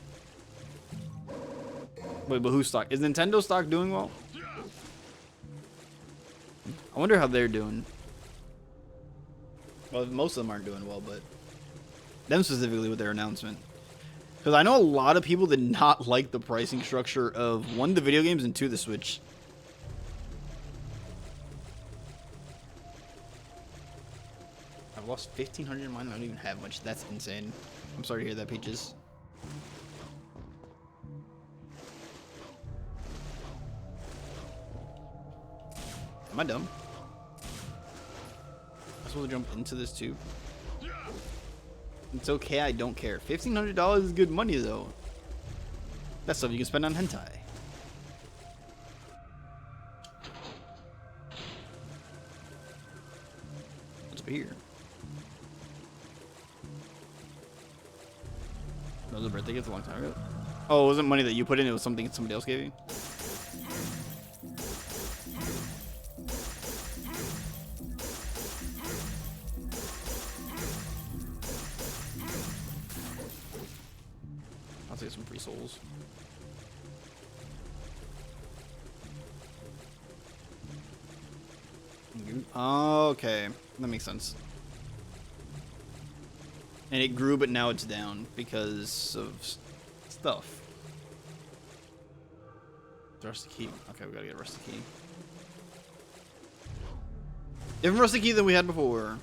Wait, but whose stock? Is Nintendo stock doing well? I wonder how they're doing. Well, most of them aren't doing well, but them specifically with their announcement. Because I know a lot of people did not like the pricing structure of, 1, the video games, and 2, the Switch. I've lost 1,500 in mine. I don't even have much. That's insane. I'm sorry to hear that, Peaches. Am I dumb? I'm supposed to jump into this tube. It's okay, I don't care. $1,500 is good money though. That's stuff you can spend on hentai. What's over here? That was a birthday gift a long time ago. Oh, it wasn't money that you put in, it was something somebody else gave you? I'll take some free souls. Okay, that makes sense. And it grew, but now it's down because of stuff. The rusty key. Okay, we gotta get a rusty key. Different rusty key than we had before.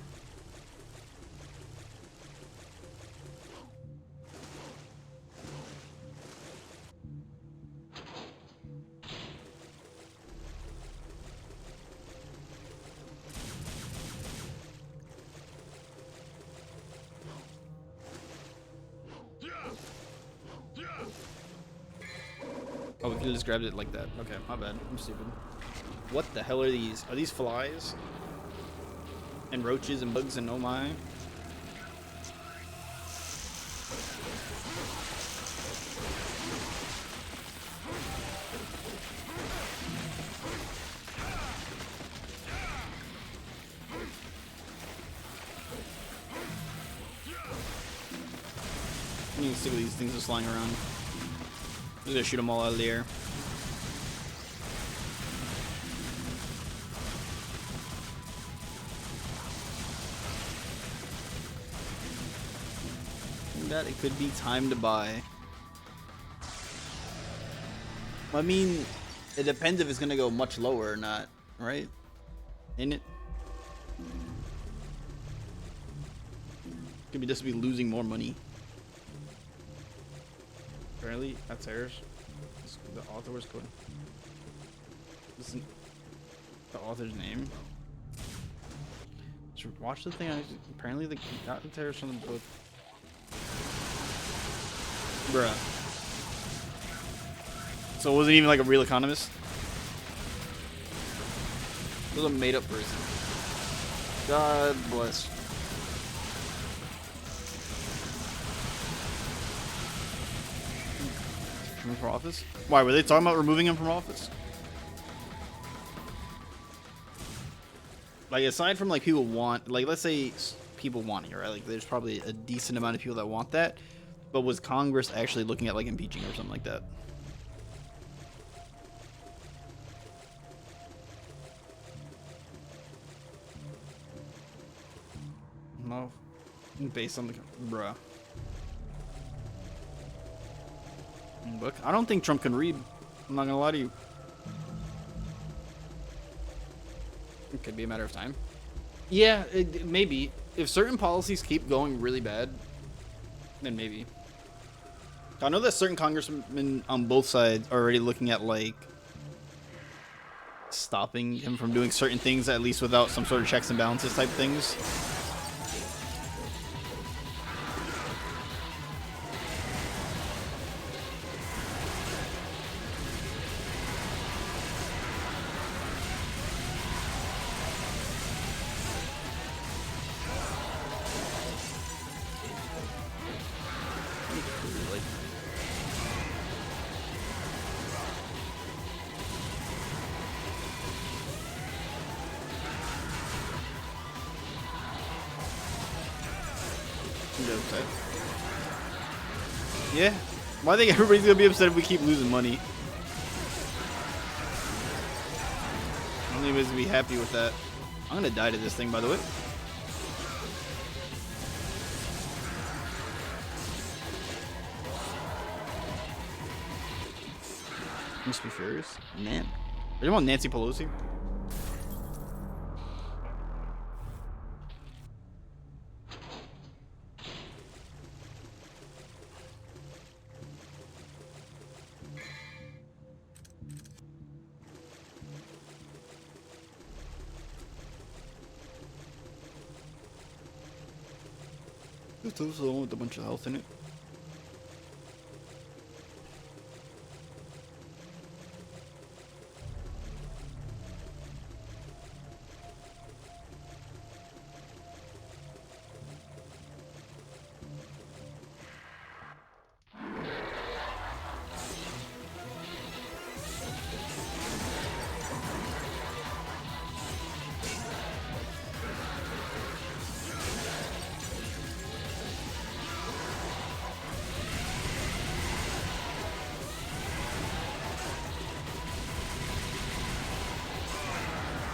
Oh, we could have just grabbed it like that. Okay, my bad. I'm stupid. What the hell are these? Are these flies? And roaches and bugs and oh my. You can see what these things are flying around. I'm just gonna shoot them all out of the air. That it could be time to buy. I mean, it depends if it's gonna go much lower or not, right? Ain't it? Could be just be losing more money. Apparently, that's theirs. The author was good. Listen, the author's name. Just watch the thing. Apparently, they got the terrors from the book. Bruh. So it wasn't even like a real economist? It was a made up person. God bless. From office? Why, were they talking about removing him from office? Like, aside from like people want, like let's say people want it, right? Like there's probably a decent amount of people that want that. But was Congress actually looking at like impeaching or something like that? No. Based on the bruh. Book. I don't think Trump can read. I'm not gonna lie to you. It could be a matter of time. Yeah, maybe. If certain policies keep going really bad, then maybe. I know that certain congressmen on both sides are already looking at like stopping him from doing certain things, at least without some sort of checks and balances type things. Yeah. Well, I think everybody's gonna be upset if we keep losing money. I don't think anybody's gonna be happy with that. I'm gonna die to this thing, by the way. Must be furious. Man. Are you on Nancy Pelosi? It's also the one with a bunch of health in it.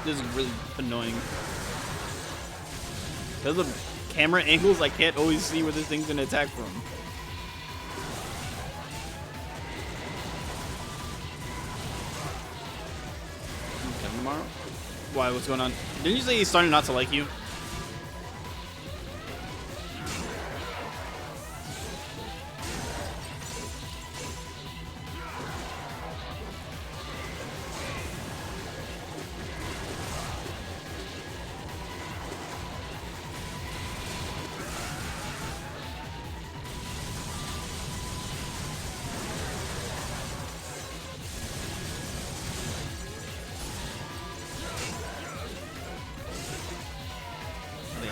This is really annoying. Because of camera angles, I can't always see where this thing's gonna attack from. Come tomorrow? Why? What's going on? Didn't you say he's starting not to like you?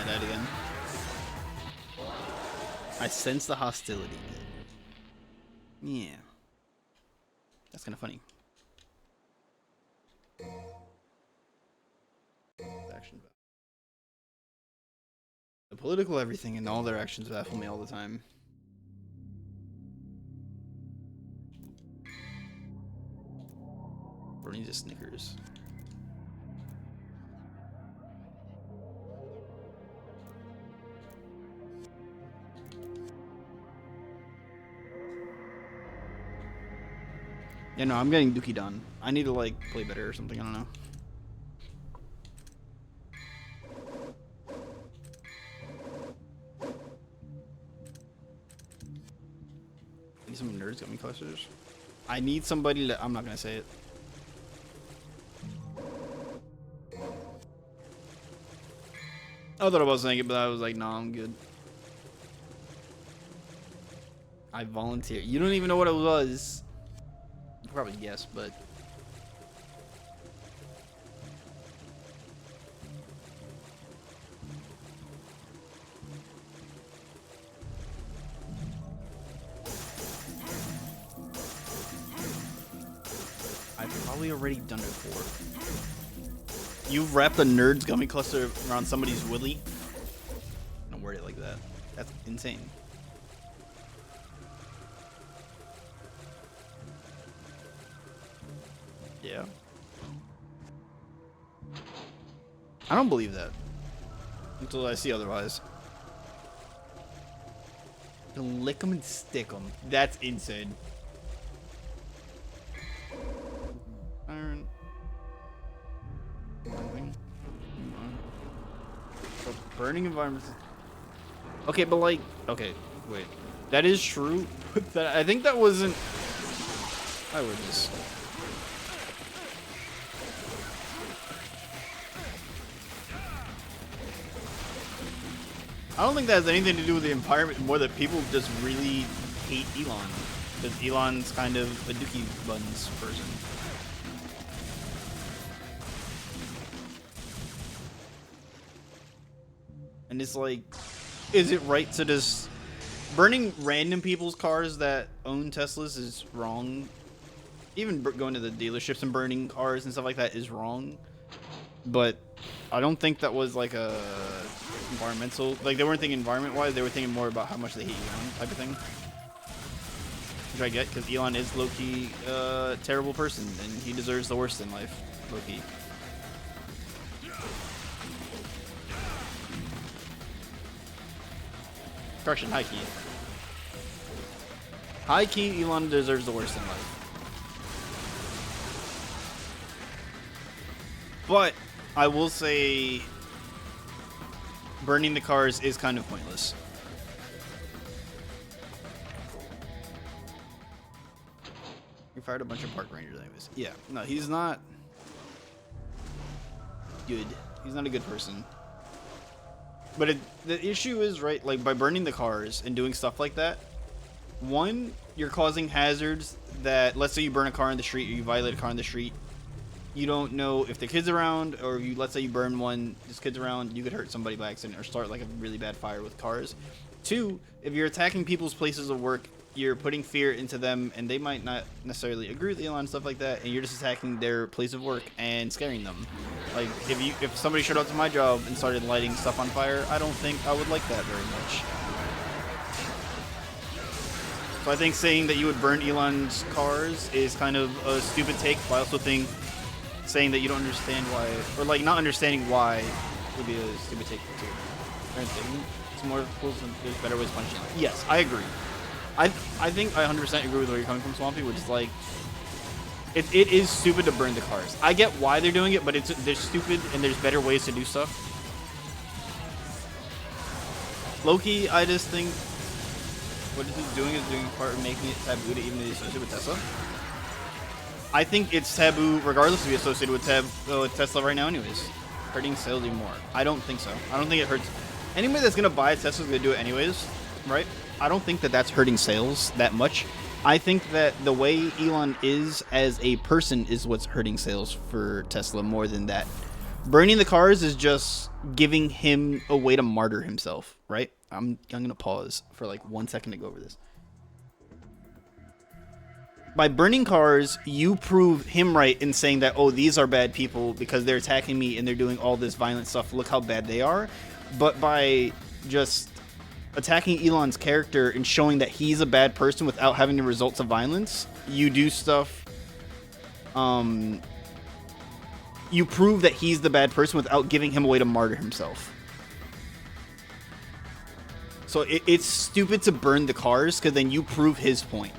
Again. I sense the hostility. Yeah. That's kind of funny. Action. The political everything and all their actions baffle me all the time. Or needs a Snickers. Yeah, no, I'm getting Dookie done. I need to, like, play better or something. I don't know. I need some nerds got me clusters. I need somebody to... I'm not gonna say it. I thought about saying it, but I was like, nah, I'm good. I volunteer. You don't even know what it was. Probably yes, but I've probably already done it before. You've wrapped a nerd's gummy cluster around somebody's willy? Don't word it like that. That's insane. Yeah. I don't believe that until I see otherwise. To lick them and stick them. That's insane. Iron. So burning environments. Okay, but like, okay, wait. That is true. But that, I think that wasn't. I would just. I don't think that has anything to do with the environment, more that people just really hate Elon. Because Elon's kind of a dookie buns person. And it's like, is it right to just... Burning random people's cars that own Teslas is wrong. Even going to the dealerships and burning cars and stuff like that is wrong. But I don't think that was like a... environmental, like they weren't thinking environment wise, they were thinking more about how much they hate Elon type of thing, which I get, because Elon is low-key terrible person and he deserves the worst in life, low-key. Correction, high-key. High-key, Elon deserves the worst in life. But I will say burning the cars is kind of pointless. We fired a bunch of park rangers anyways. Yeah, no, he's not good. He's not a good person. But the issue is, right, like, by burning the cars and doing stuff like that, one, you're causing hazards that, let's say you burn a car in the street or you violate a car in the street, you don't know if the kid's around, or if you, let's say you burn one, there's kids around, you could hurt somebody by accident or start like a really bad fire with cars. Two, if you're attacking people's places of work, you're putting fear into them, and they might not necessarily agree with Elon and stuff like that, and you're just attacking their place of work and scaring them. Like, if somebody showed up to my job and started lighting stuff on fire, I don't think I would like that very much. So I think saying that you would burn Elon's cars is kind of a stupid take, but I also think saying that you don't understand why, or like not understanding why, would be a stupid take too. It's more cool, there's better ways to punish it. Yes, I agree. I think I 100% agree with where you're coming from, Swampy, which is like, it is stupid to burn the cars. I get why they're doing it, but they're stupid and there's better ways to do stuff. Low-key, I just think what this is doing part of making it taboo to even be associated with Tesla. I think it's taboo regardless to be associated with Tesla right now anyways. Hurting sales even more. I don't think so. I don't think it hurts. Anybody that's going to buy a Tesla is going to do it anyways, right? I don't think that that's hurting sales that much. I think that the way Elon is as a person is what's hurting sales for Tesla more than that. Burning the cars is just giving him a way to martyr himself, right? I'm going to pause for like 1 second to go over this. By burning cars, you prove him right in saying that, oh, these are bad people because they're attacking me and they're doing all this violent stuff. Look how bad they are. But by just attacking Elon's character and showing that he's a bad person without having the results of violence, you do stuff. You prove that he's the bad person without giving him a way to martyr himself. So it's stupid to burn the cars because then you prove his point.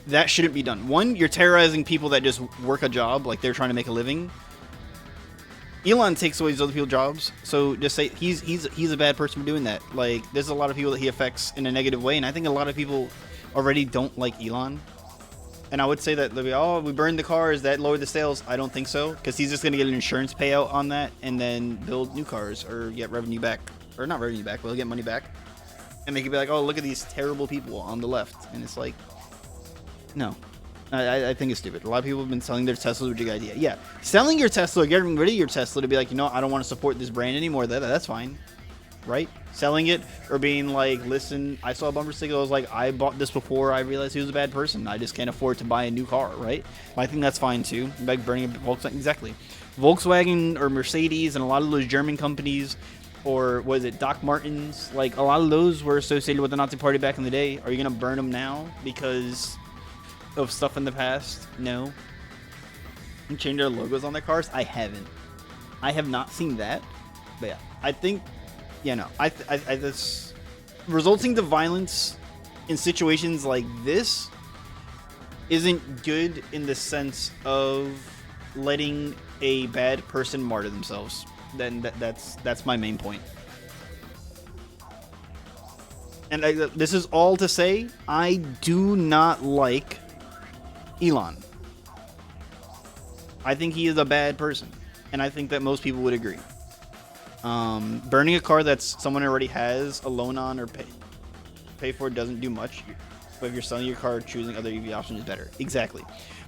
That shouldn't be done. One, you're terrorizing people that just work a job, like they're trying to make a living. Elon takes away these other people's jobs, so just say he's a bad person for doing that. Like, there's a lot of people that he affects in a negative way, and I think a lot of people already don't like Elon. And I would say that, oh, we burned the cars, that lowered the sales. I don't think so, because he's just going to get an insurance payout on that and then build new cars or get revenue back. Or not revenue back, but he'll get money back. And they could be like, oh, look at these terrible people on the left. And it's like, no. I think it's stupid. A lot of people have been selling their Teslas, which is a good idea. Yeah, selling your Tesla, getting rid of your Tesla to be like, you know, I don't want to support this brand anymore. That's fine, right? Selling it or being like, listen, I saw a bumper sticker. I was like, I bought this before I realized he was a bad person. I just can't afford to buy a new car, right? I think that's fine too. Like burning a Volkswagen, exactly. Volkswagen or Mercedes and a lot of those German companies, or was it Doc Martens? Like a lot of those were associated with the Nazi Party back in the day. Are you gonna burn them now because of stuff in the past? No. And change their logos on their cars? I haven't. I have not seen that. But yeah, I think, yeah, no. I this resulting to violence in situations like this isn't good in the sense of letting a bad person martyr themselves. Then that's my main point. And this is all to say, I do not like Elon. I think he is a bad person, and I think that most people would agree. Burning a car that someone already has a loan on or pay for doesn't do much, but if you're selling your car, choosing other EV options is better. Exactly.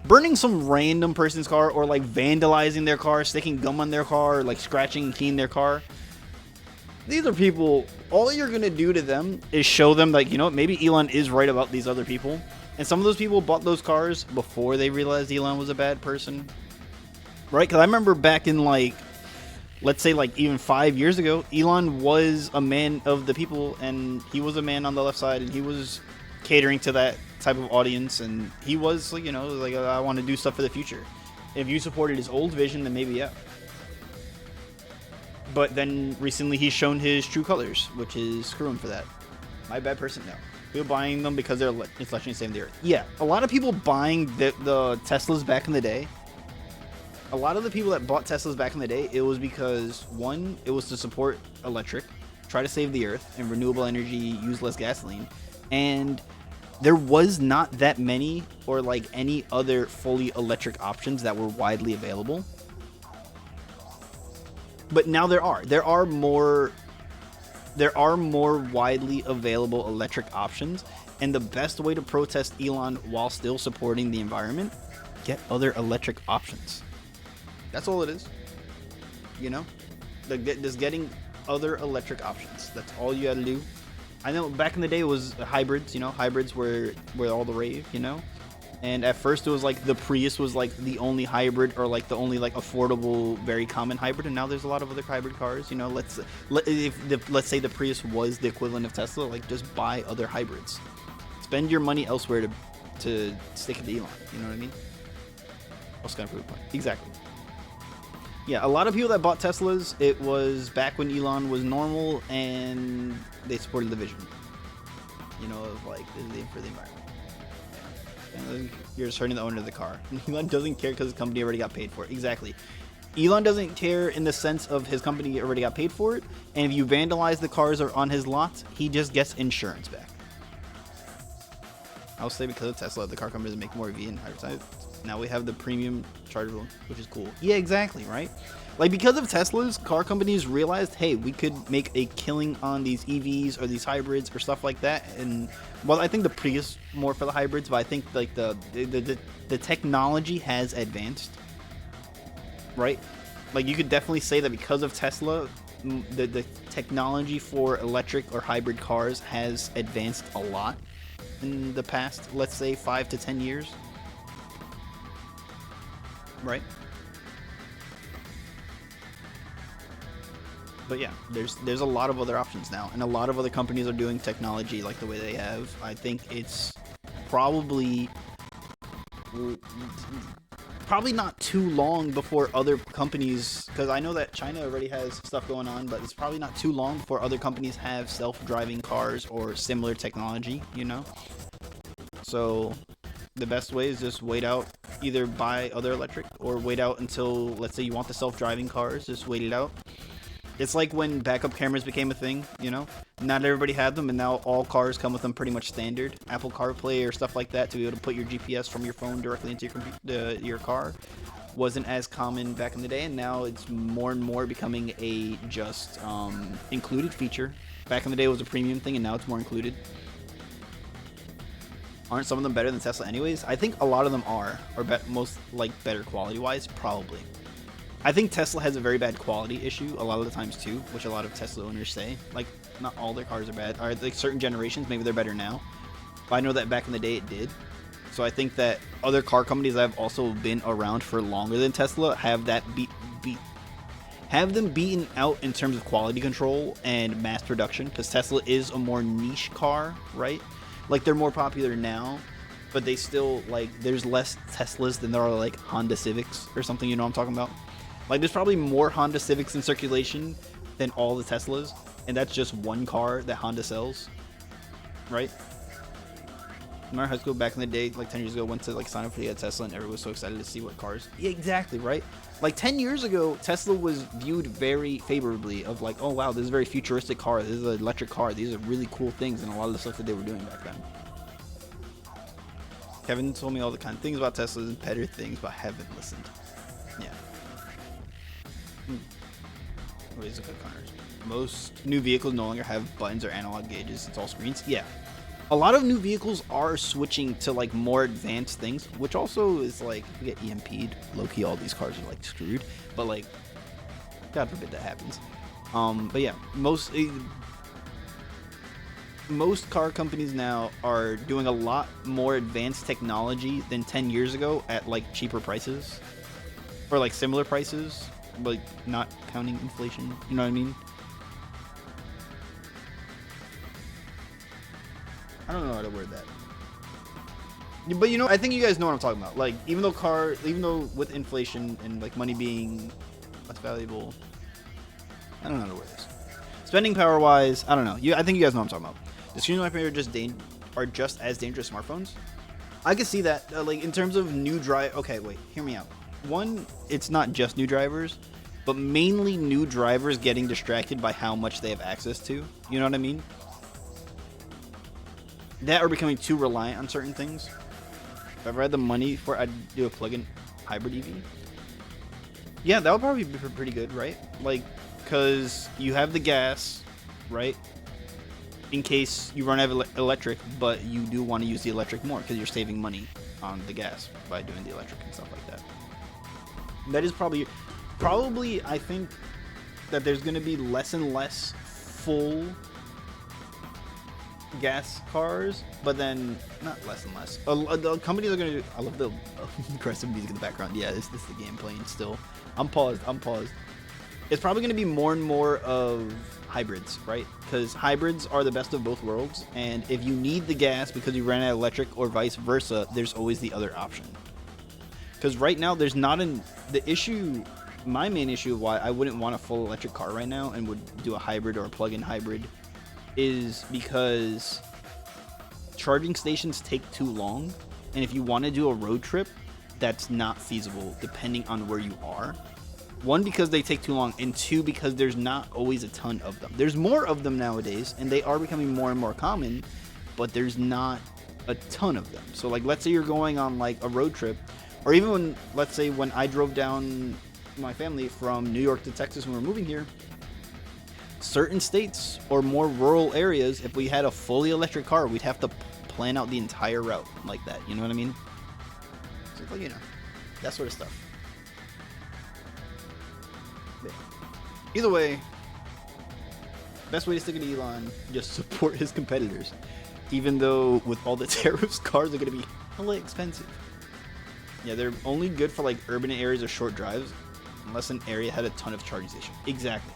Burning some random person's car or like vandalizing their car, sticking gum on their car, or like scratching and keying their car. These are people, all you're going to do to them is show them like, you know what, maybe Elon is right about these other people. And some of those people bought those cars before they realized Elon was a bad person. Right? Because I remember back in like, let's say like even 5 years ago, Elon was a man of the people and he was a man on the left side and he was catering to that type of audience. And he was like, you know, like, I want to do stuff for the future. If you supported his old vision, then maybe, yeah. But then recently he's shown his true colors, which is screw him for that. My bad person? No. People buying them because they're intellectually saving the earth. Yeah, a lot of people buying the Teslas back in the day. A lot of the people that bought Teslas back in the day, it was because, one, it was to support electric, try to save the earth, and renewable energy, use less gasoline. And there was not that many or like any other fully electric options that were widely available. But now there are more widely available electric options, and the best way to protest Elon while still supporting the environment, get other electric options. That's all it is. You know, just getting other electric options. That's all you gotta do. I know back in the day it was hybrids. You know, hybrids were all the rave. You know, and at first it was like the Prius was like the only hybrid, or like the only like affordable, very common hybrid. And now there's a lot of other hybrid cars. You know, let's say the Prius was the equivalent of Tesla. Like, just buy other hybrids. Spend your money elsewhere to stick it to Elon. You know what I mean? That's kind of a good point. Exactly. Yeah, a lot of people that bought Teslas, it was back when Elon was normal and they supported the vision. You know, of like, for the environment. And you're just hurting the owner of the car. Elon doesn't care because his company already got paid for it. Exactly. Elon doesn't care in the sense of his company already got paid for it, and if you vandalize the cars or on his lot, he just gets insurance back. I'll say because of Tesla, the car companies make more EV and hybrid. Now we have the premium chargeable, which is cool. Yeah, exactly, right? Like, because of Teslas, car companies realized, hey, we could make a killing on these EVs or these hybrids or stuff like that. And, well, I think the Prius more for the hybrids, but I think like the technology has advanced, right? Like, you could definitely say that because of Tesla, the technology for electric or hybrid cars has advanced a lot in the past, let's say 5 to 10 years. Right? But yeah, there's a lot of other options now, and a lot of other companies are doing technology like the way they have. I think it's probably not too long before other companies, because I know that China already has stuff going on, but it's probably not too long before other companies have self-driving cars or similar technology, you know? So the best way is just wait out, either buy other electric or wait out until, let's say you want the self-driving cars, just wait it out. It's like when backup cameras became a thing, you know? Not everybody had them, and now all cars come with them pretty much standard. Apple CarPlay or stuff like that to be able to put your GPS from your phone directly into your car wasn't as common back in the day, and now it's more and more becoming a just included feature. Back in the day it was a premium thing, and now it's more included. Aren't some of them better than Tesla anyways? I think a lot of them are most like better quality wise, probably. I think Tesla has a very bad quality issue a lot of the times too, which a lot of Tesla owners say. Like, not all their cars are bad. Or like certain generations, maybe they're better now. But I know that back in the day it did. So I think that other car companies that have also been around for longer than Tesla have that have them beaten out in terms of quality control and mass production, because Tesla is a more niche car, right? Like, they're more popular now, but they still, like, there's less Teslas than there are, like, Honda Civics or something, you know what I'm talking about? Like, there's probably more Honda Civics in circulation than all the Teslas, and that's just one car that Honda sells, right? In our high school back in the day, like 10 years ago, went to like sign up for the Tesla, and everyone was so excited to see what cars. Yeah, exactly, right? Like 10 years ago, Tesla was viewed very favorably of like, oh wow, this is a very futuristic car. This is an electric car. These are really cool things, and a lot of the stuff that they were doing back then. Kevin told me all the kind of things about Teslas and better things, but I haven't listened. Yeah. What is it called, Connors? Most new vehicles no longer have buttons or analog gauges. It's all screens. Yeah. A lot of new vehicles are switching to like more advanced things, which also is like, if we get EMP'd, low-key all these cars are like screwed. But like, God forbid that happens. But yeah, most car companies now are doing a lot more advanced technology than 10 years ago at like cheaper prices, or like similar prices, like not counting inflation. You know what I mean? I don't know how to word that. But you know, I think you guys know what I'm talking about. Like, even though with inflation and like money being less valuable, I don't know how to word this. Spending power wise, I don't know. I think you guys know what I'm talking about. The screen wipers are just as dangerous as smartphones. I can see that. Like, in terms of new drive. Okay, wait, hear me out. One, it's not just new drivers, but mainly new drivers getting distracted by how much they have access to. You know what I mean? That or becoming too reliant on certain things. If I ever had the money for it, I'd do a plug-in hybrid EV. Yeah, that would probably be pretty good, right? Like, because you have the gas, right? In case you run out of electric, but you do want to use the electric more because you're saving money on the gas by doing the electric and stuff like that. That is probably I think that there's going to be less and less full gas cars, but then not less and less. The companies are going to do. I love the aggressive music in the background. Yeah, this is the game playing still. I'm paused. It's probably going to be more and more of hybrids, right? Because hybrids are the best of both worlds, and if you need the gas because you ran out of electric or vice versa, there's always the other option. Because right now there's not the issue. My main issue of why I wouldn't want a full electric car right now and would do a hybrid or a plug-in hybrid is because charging stations take too long, and if you want to do a road trip, that's not feasible depending on where you are. One, because they take too long, and two, because there's not always a ton of them. There's more of them nowadays, and they are becoming more and more common, but there's not a ton of them. So, like, let's say you're going on, like, a road trip, or even when, let's say, when I drove down my family from New York to Texas when we were moving here, certain states or more rural areas, if we had a fully electric car, we'd have to plan out the entire route like that. You know what I mean? So, like, you know, that sort of stuff. Either way, best way to stick it to Elon, just support his competitors. Even though with all the tariffs, cars are going to be hella expensive. Yeah, they're only good for like urban areas or short drives, unless an area had a ton of charging stations. Exactly.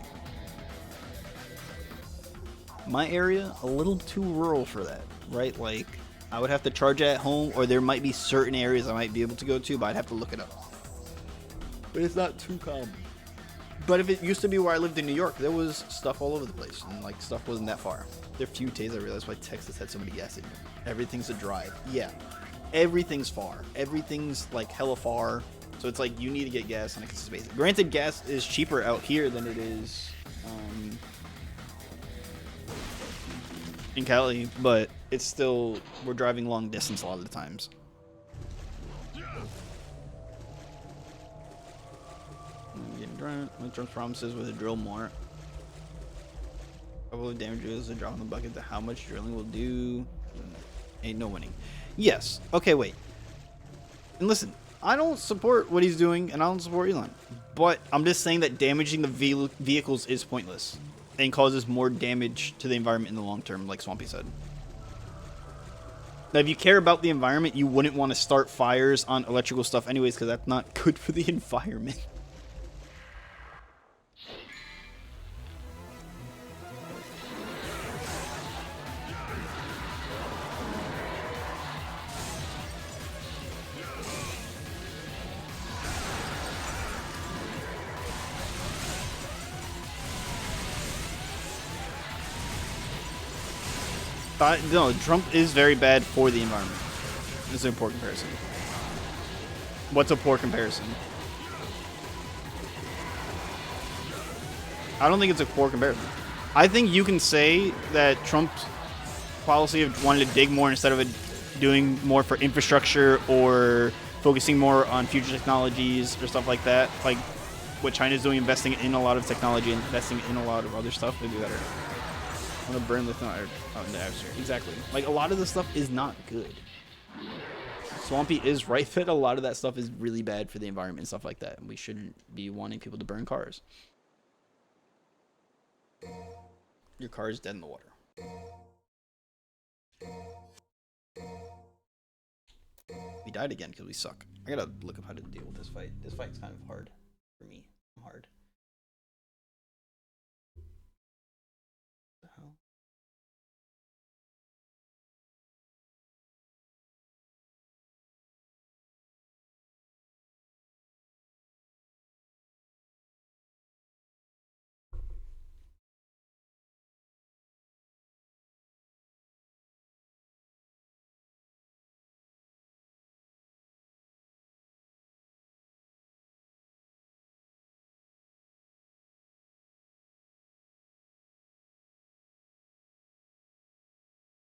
My area, a little too rural for that, right? Like, I would have to charge at home, or there might be certain areas I might be able to go to, but I'd have to look it up. But it's not too common. But if it used to be where I lived in New York, there was stuff all over the place, and like stuff wasn't that far. There are few days I realized why Texas had so many gas stations. Everything's a drive. Yeah, everything's far. Everything's like hella far. So it's like you need to get gas on a consistent basis. Granted, gas is cheaper out here than it is in Cali, but it's still, we're driving long distance a lot of the times. Trump's promises with a drill more. Couple of damages, a drop in the bucket to how much drilling will do. Ain't no winning. Yes. Okay, wait. And listen, I don't support what he's doing, and I don't support Elon. But I'm just saying that damaging the vehicles is pointless and causes more damage to the environment in the long term, like Swampy said. Now, if you care about the environment, you wouldn't want to start fires on electrical stuff anyways, because that's not good for the environment. No, Trump is very bad for the environment. This is a poor comparison. What's a poor comparison? I don't think it's a poor comparison. I think you can say that Trump's policy of wanting to dig more instead of doing more for infrastructure or focusing more on future technologies or stuff like that, like what China's doing, investing in a lot of technology and investing in a lot of other stuff, would be better. I'm gonna burn lithium out in the atmosphere. Exactly. Like, a lot of this stuff is not good. Swampy is right that a lot of that stuff is really bad for the environment and stuff like that. And we shouldn't be wanting people to burn cars. Your car is dead in the water. We died again because we suck. I gotta look up how to deal with this fight. This fight's kind of hard for me. I'm hard. What the hell?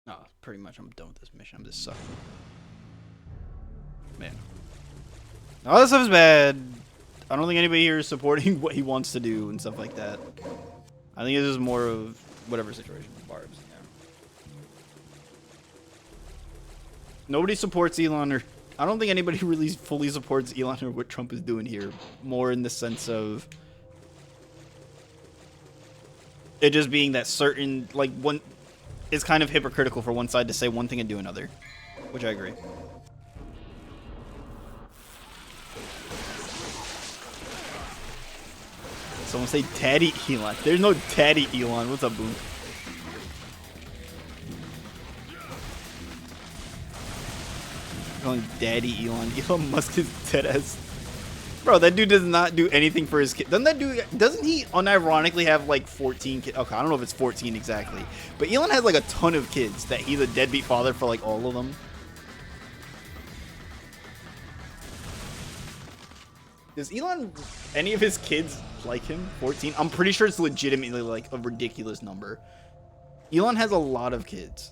Oh, pretty much I'm done with this mission. I'm just sucking. Man. All this stuff is bad. I don't think anybody here is supporting what he wants to do and stuff like that. I think it's just more of whatever situation with Barb's. Yeah. Nobody supports Elon, or I don't think anybody really fully supports Elon or what Trump is doing here. More in the sense of it just being that certain, like, one, it's kind of hypocritical for one side to say one thing and do another, which I agree. Someone say Daddy Elon. There's no Daddy Elon. What's up, Boom? Calling Daddy Elon. Elon Musk is dead ass. Bro, that dude does not do anything for his kid. Doesn't he unironically have like 14 kids? Okay, I don't know if it's 14 exactly. But Elon has like a ton of kids that he's a deadbeat father for like all of them. Does Elon, any of his kids like him? 14? I'm pretty sure it's legitimately like a ridiculous number. Elon has a lot of kids.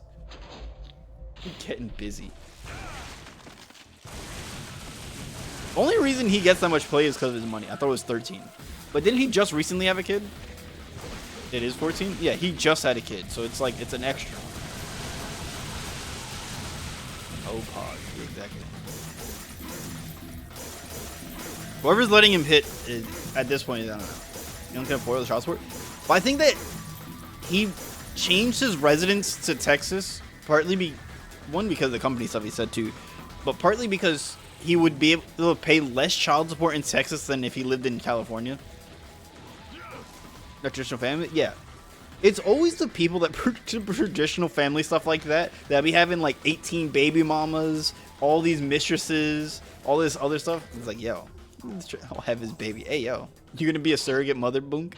He's getting busy. The only reason he gets that much play is because of his money. I thought it was 13. But didn't he just recently have a kid? It is 14? Yeah, he just had a kid. So it's like, it's an extra. Oh, pod. Exactly. Whoever's letting him hit at this point, I don't know. You don't can afford the child support. But I think that he changed his residence to Texas partly one because of the company stuff he said too, but partly because he would be able to pay less child support in Texas than if he lived in California. A traditional family, yeah. It's always the people that traditional family stuff like that be having like 18 baby mamas, all these mistresses, all this other stuff. It's like, yo, I'll have his baby. Hey, yo, you gonna be a surrogate mother, Boonk?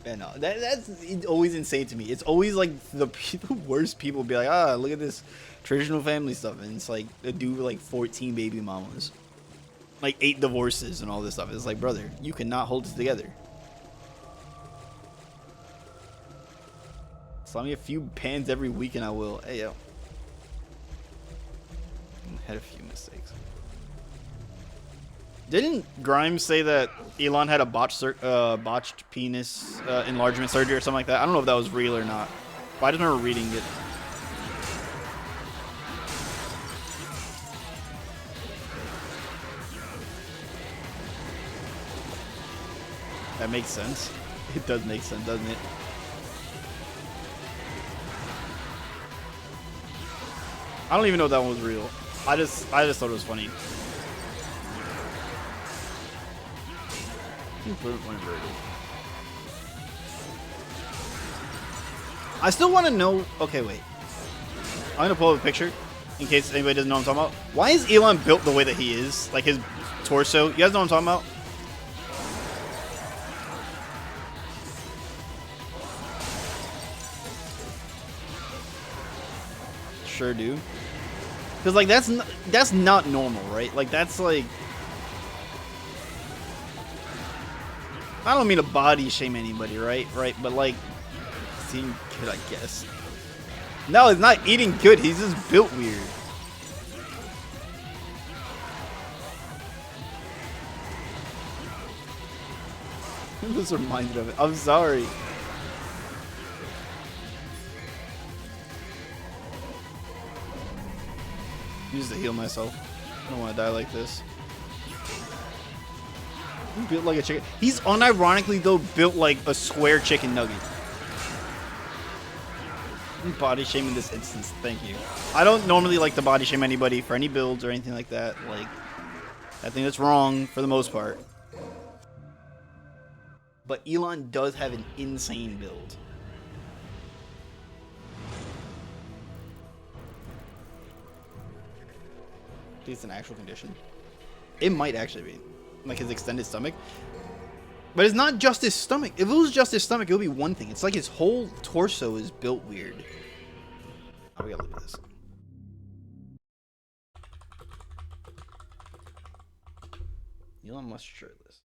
Yeah, no, that's always insane to me. It's always like the worst people be like, ah, look at this traditional family stuff, and it's like a dude with like 14 baby mamas, like 8 divorces and all this stuff. It's like, brother, you cannot hold it together. Slap me a few pans every week and I will. Hey, yo. Had a few mistakes. Didn't Grimes say that Elon had a botched penis enlargement surgery or something like that? I don't know if that was real or not, but I just remember reading it. That makes sense. It does make sense, doesn't it? I don't even know if that one was real. I just thought it was funny. I still want to know. Okay, wait. I'm gonna pull up a picture in case anybody doesn't know what I'm talking about. Why is Elon built the way that he is? Like his torso. You guys know what I'm talking about? Sure do. Because like that's not normal, right? Like that's like, I don't mean to body shame anybody, right? Right, but like, seeing good, I guess. No, it's not eating good. He's just built weird. I'm just reminded of it. I'm sorry. Just to heal myself. I don't want to die like this. He's built like a chicken. He's unironically though built like a square chicken nugget. I'm body shaming this instance. Thank you. I don't normally like to body shame anybody for any builds or anything like that. Like, I think that's wrong for the most part. But Elon does have an insane build. It's an actual condition. It might actually be like his extended stomach, but it's not just his stomach. If it was just his stomach, it would be one thing. It's like his whole torso is built weird. Oh, we gotta look at this. Elon Musk shirtless.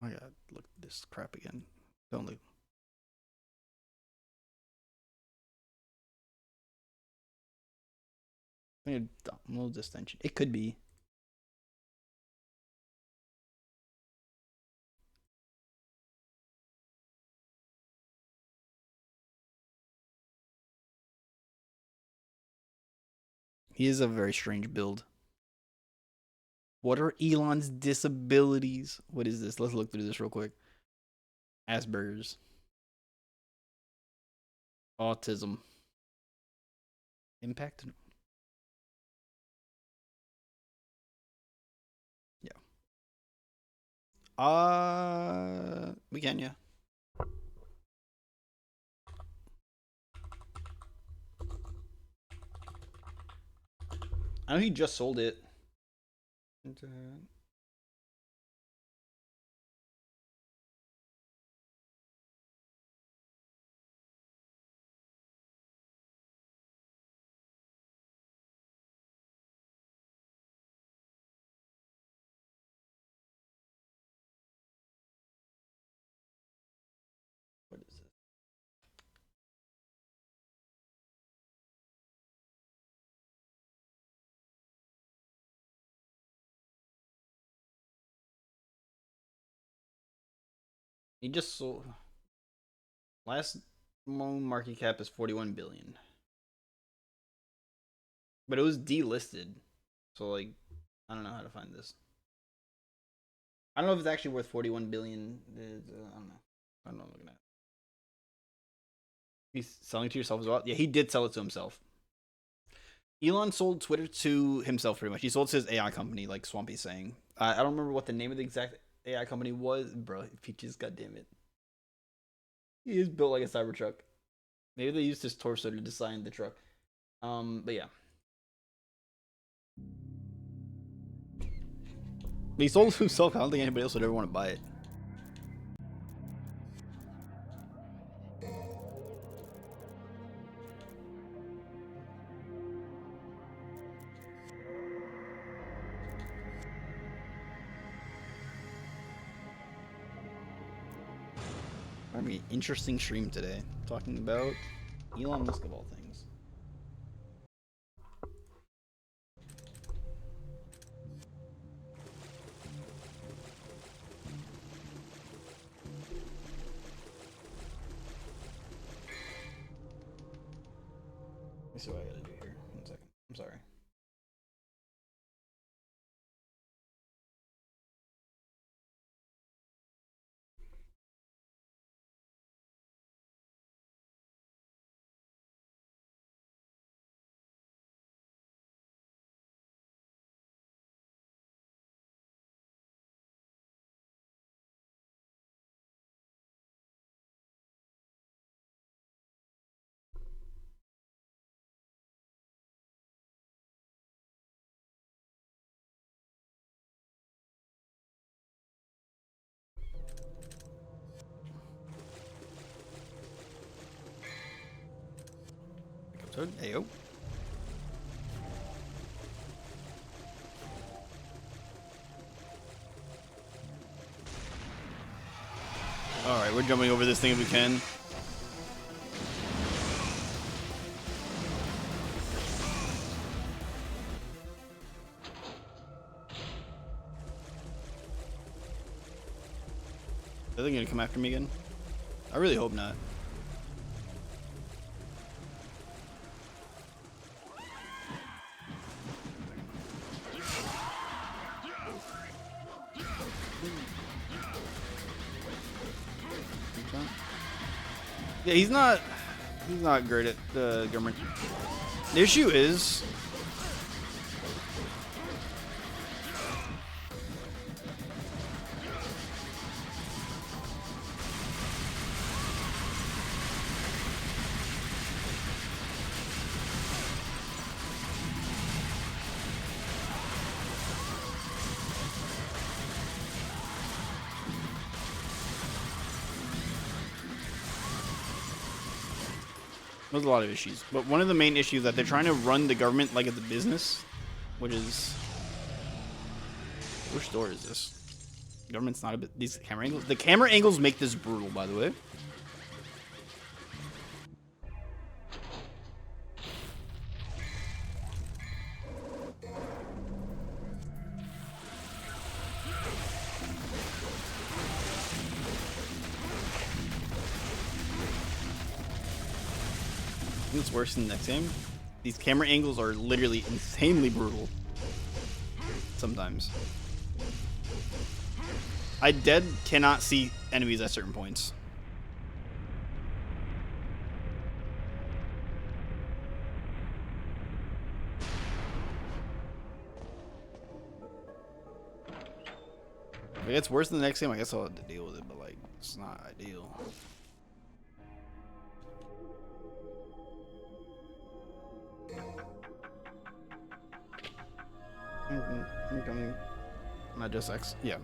Oh my god, look at this crap again. Don't look. A little distension. It could be. He is a very strange build. What are Elon's disabilities? What is this? Let's look through this real quick. Asperger's. Autism. Impact? Yeah. We can, yeah. I know he just sold it. What is it? He just sold. Last known market cap is 41 billion. But it was delisted. So like I don't know how to find this. I don't know if it's actually worth 41 billion. I don't know. I don't know what I'm looking at. He's selling to yourself as well? Yeah, he did sell it to himself. Elon sold Twitter to himself pretty much. He sold to his AI company, like Swampy's saying. I don't remember what the name of the exact AI company was. Bro, Peaches, goddammit. He is built like a Cybertruck. Maybe they used his torso to design the truck. But yeah. But he sold it to himself. I don't think anybody else would ever want to buy it. I mean, interesting stream today. Talking about Elon Musk of all things. Let me see what I gotta do here. 1 second. I'm sorry. Ayo. Alright, we're jumping over this thing if we can. Are they gonna come after me again? I really hope not. Yeah, he's not great at the government. The issue is there's a lot of issues, but one of the main issues that they're trying to run the government like it's a business, which is which store is this? The government's not a bit. These camera angles. The camera angles make this brutal, by the way. It's worse than the next game. These camera angles are literally insanely brutal. Sometimes. I dead cannot see enemies at certain points. If it gets worse than the next game, I guess I'll have to deal with it, but like, it's not ideal. Incoming. Not just X. Yeah.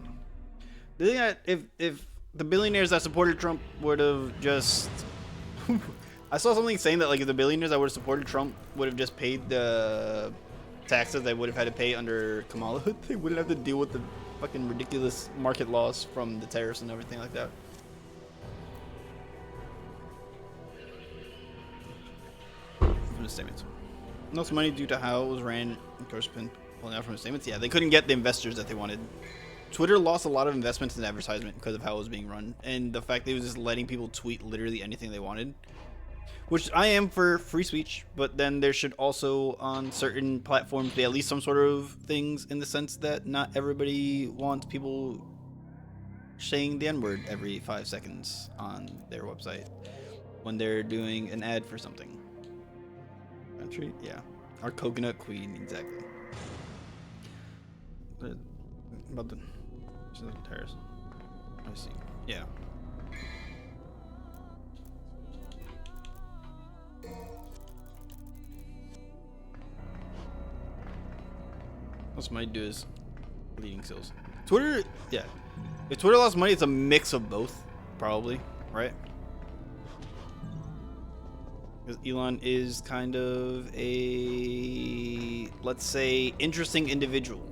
The thing that if the billionaires that supported Trump would have just I saw something saying that like if the billionaires that would have supported Trump would have just paid the taxes they would have had to pay under Kamala, they wouldn't have to deal with the fucking ridiculous market laws from the tariffs and everything like that. From the statements. Most money due to how it was ran, of course, been pulling out from the statements. Yeah, they couldn't get the investors that they wanted. Twitter lost a lot of investments in advertisement because of how it was being run, and the fact that it was just letting people tweet literally anything they wanted. Which I am for free speech, but then there should also, on certain platforms, be at least some sort of things in the sense that not everybody wants people saying the N-word every 5 seconds on their website when they're doing an ad for something. Country? Yeah. Our coconut queen, exactly. About the terrace. I see. Yeah. What might do is leading sales. Twitter, yeah. If Twitter lost money, it's a mix of both, probably, right? Because Elon is kind of a, let's say, interesting individual.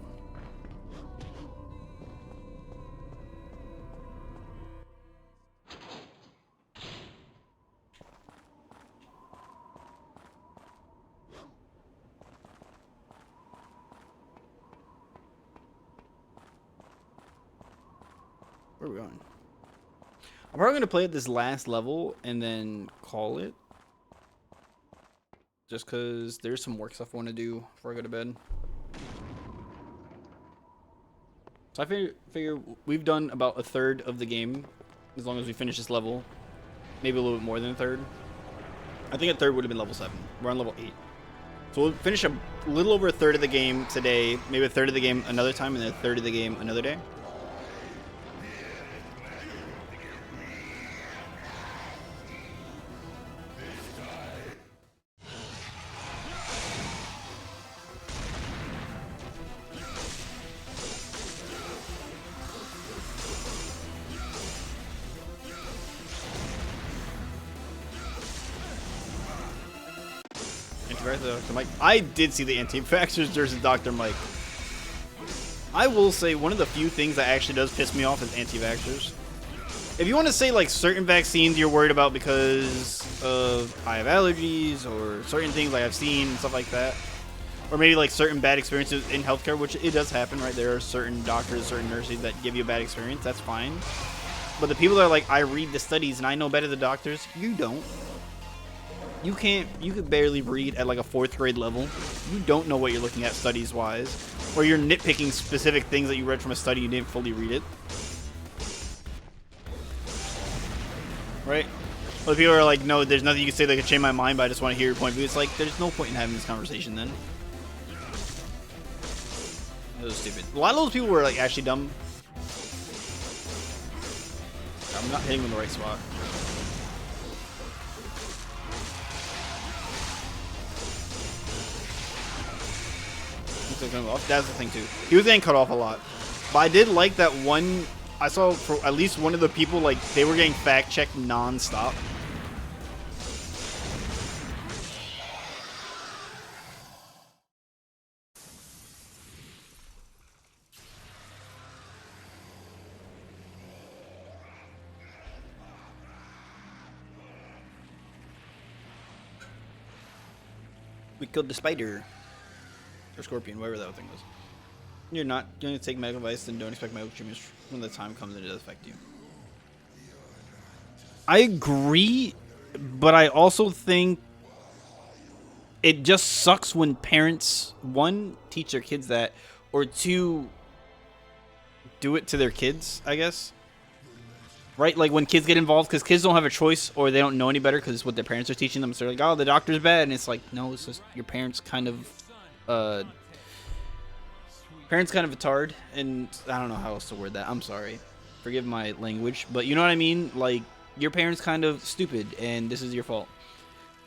Where are we going? I'm probably going to play at this last level and then call it. Just because there's some work stuff I want to do before I go to bed. So I figure we've done about a third of the game. As long as we finish this level. Maybe a little bit more than a third. I think a third would have been level 7. We're on level 8. So we'll finish a little over a third of the game today. Maybe a third of the game another time. And then a third of the game another day. Dr. Mike. I did see the anti-vaxxers versus Dr. Mike. I will say one of the few things that actually does piss me off is anti-vaxxers. If you want to say like certain vaccines you're worried about because of I have allergies or certain things like I've seen and stuff like that, or maybe like certain bad experiences in healthcare, which it does happen, right? There are certain doctors, certain nurses that give you a bad experience. That's fine. But the people that are like, I read the studies and I know better than doctors, you don't. You could barely read at like a 4th grade level. You don't know what you're looking at studies wise. Or you're nitpicking specific things that you read from a study, you didn't fully read it. Right? Other people are like, no, there's nothing you can say that could change my mind, but I just want to hear your point of view. It's like, there's no point in having this conversation then. That was stupid. A lot of those people were like actually dumb. I'm not hitting them in the right spot. That's the thing too. He was getting cut off a lot. But I did like that one. I saw for at least one of the people, like, they were getting fact-checked non-stop. We killed the spider. Or scorpion, whatever that thing was. You're not going to take medical advice, then don't expect medical treatment when the time comes and it does affect you. I agree, but I also think it just sucks when parents, one, teach their kids that, or two, do it to their kids, I guess. Right? Like when kids get involved, because kids don't have a choice or they don't know any better because it's what their parents are teaching them. So they're like, oh, the doctor's bad. And it's like, no, it's just your parents kind of, retard. And I don't know how else to word that. I'm sorry. Forgive my language. But you know what I mean? Like, your parents kind of stupid and this is your fault.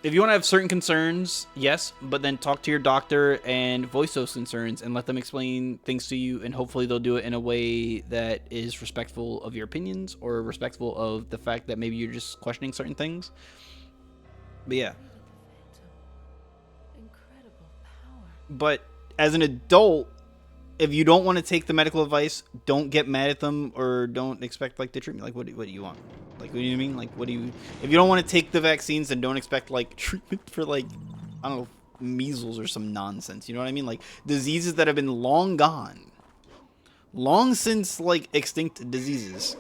If you want to have certain concerns, yes, but then talk to your doctor and voice those concerns and let them explain things to you, and hopefully they'll do it in a way that is respectful of your opinions or respectful of the fact that maybe you're just questioning certain things. But yeah. Incredible power. But as an adult, if you don't want to take the medical advice, don't get mad at them or don't expect like the treatment. Like, what do you want? Like, what do you mean? Like, what do you? If you don't want to take the vaccines, then don't expect like treatment for like, I don't know, measles or some nonsense. You know what I mean? Like diseases that have been long gone, long since like extinct diseases.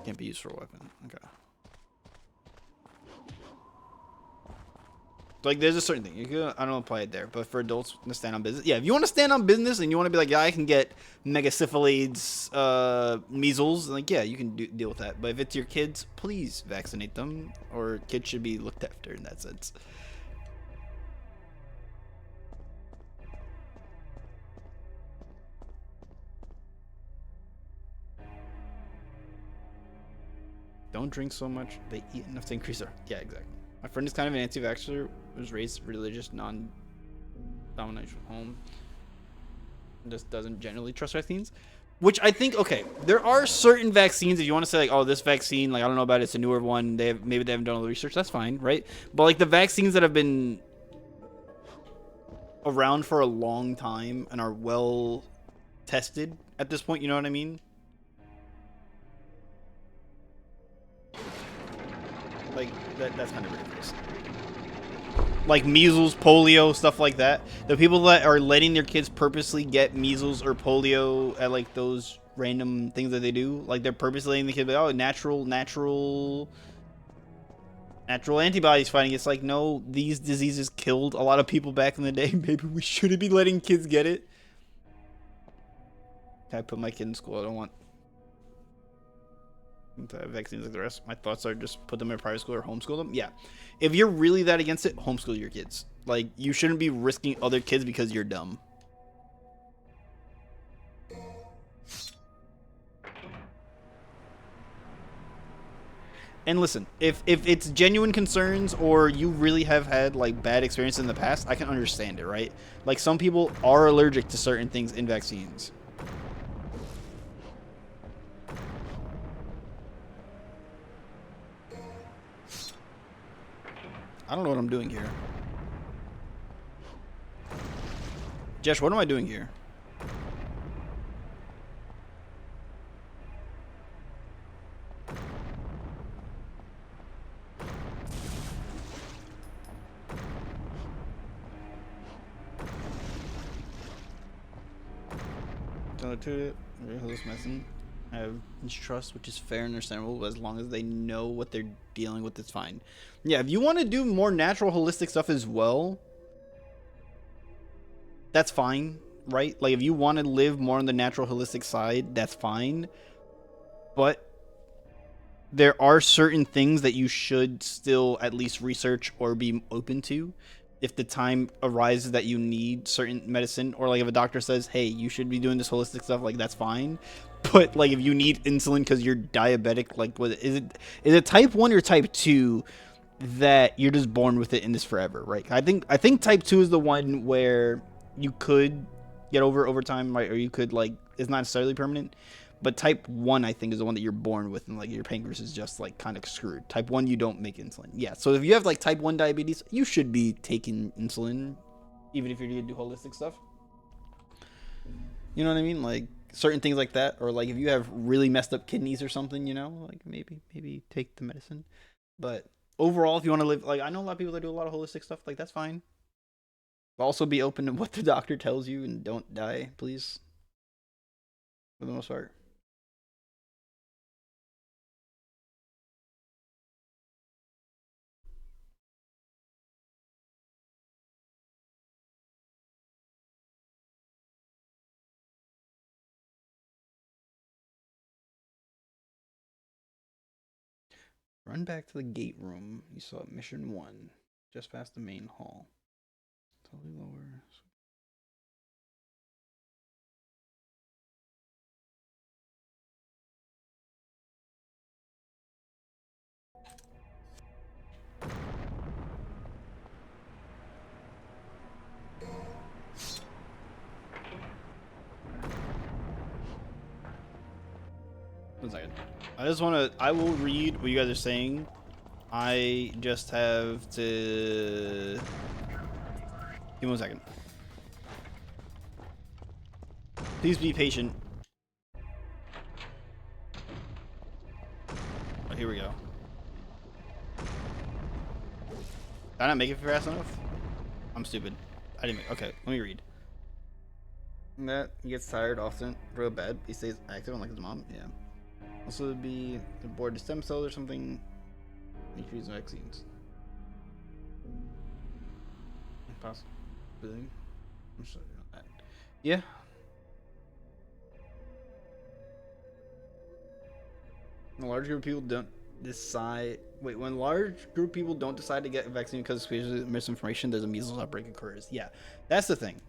Can't be used for a weapon. Okay. Like, there's a certain thing. You can, I don't apply it there, but for adults to stand on business. Yeah, if you want to stand on business and you want to be like, yeah, I can get megasyphilides, measles, like, yeah, you can deal with that. But if it's your kids, please vaccinate them, or kids should be looked after in that sense. Don't drink so much. They eat enough to increase their... Yeah, exactly. My friend is kind of an anti-vaxxer, was raised religious, non-dominational home, just doesn't generally trust vaccines. Which I think, okay, there are certain vaccines, if you want to say, like, oh, this vaccine, like, I don't know about it, it's a newer one, maybe they haven't done all the research, that's fine, right? But, like, the vaccines that have been around for a long time and are well tested at this point, you know what I mean? Like, that's kind of ridiculous. Like measles, polio, stuff like that. The people that are letting their kids purposely get measles or polio at like those random things that they do, like they're purposely letting the kid be, oh, natural antibodies fighting. It's like, no, these diseases killed a lot of people back in the day. Maybe we shouldn't be letting kids get it. Can I put my kid in school? I don't want vaccines like the rest. My thoughts are just put them in private school or homeschool them. Yeah, if you're really that against it, homeschool your kids. Like, you shouldn't be risking other kids because you're dumb. And listen, if it's genuine concerns or you really have had like bad experience in the past, I can understand it, right? Like, some people are allergic to certain things in vaccines. I don't know what I'm doing here. Jesh, what am I doing here? I have trust, which is fair and understandable, as long as they know what they're dealing with, it's fine. Yeah, if you want to do more natural, holistic stuff as well, that's fine, right? Like, if you want to live more on the natural, holistic side, that's fine. But there are certain things that you should still at least research or be open to. If the time arises that you need certain medicine, or like if a doctor says, hey, you should be doing this holistic stuff, like, that's fine. But like, if you need insulin because you're diabetic, like, what is it type 1 or type 2 that you're just born with it in this forever, right? I think type 2 is the one where you could get over time, right? Or you could, like, it's not necessarily permanent. But type 1, I think, is the one that you're born with, and like your pancreas is just like kind of screwed. Type 1, you don't make insulin. Yeah, so if you have like type 1 diabetes, you should be taking insulin, even if you're gonna do holistic stuff. You know what I mean? Like, certain things like that, or like if you have really messed up kidneys or something, you know, like maybe take the medicine. But overall, if you want to live, like, I know a lot of people that do a lot of holistic stuff, like, that's fine. But also be open to what the doctor tells you and don't die, please. For the most part. Run back to the gate room. You saw mission 1, just past the main hall. Totally lower. One second. I will read what you guys are saying. I just have to... Give me 1 second. Please be patient. Oh, here we go. Did I not make it fast enough? I'm stupid. I didn't make... Okay, let me read. That he gets tired often, real bad. He stays active, unlike his mom. Yeah. Also, it'd be bored to stem cells or something. Increase vaccines. Possibly. Yeah. A large group of people don't decide. Wait, when a large group of people don't decide to get a vaccine because of misinformation, there's a measles outbreak occurs. Yeah, that's the thing.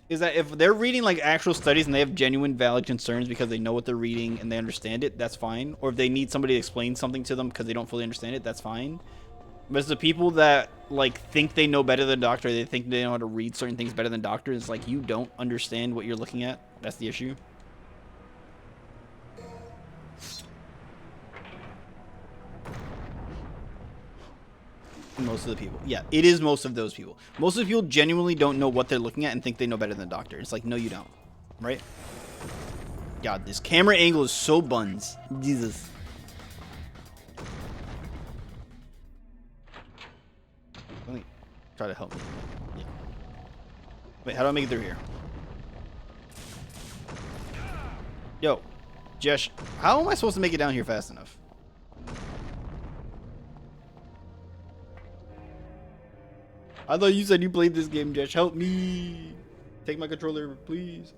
Is that if they're reading like actual studies and they have genuine valid concerns because they know what they're reading and they understand it, that's fine. Or if they need somebody to explain something to them because they don't fully understand it, that's fine. But it's the people that like think they know better than a doctor, they think they know how to read certain things better than doctors. It's like you don't understand what you're looking at. That's the issue. Most of the people. Yeah, it is most of those people. Most of the people genuinely don't know what they're looking at and think they know better than the doctor. It's like, no, you don't. Right? God, this camera angle is so buns. Jesus. Let me try to help me. Yeah. Wait, how do I make it through here? Yo, Jesh, how am I supposed to make it down here fast enough? I thought you said you played this game, Jesh. Help me. Take my controller, please.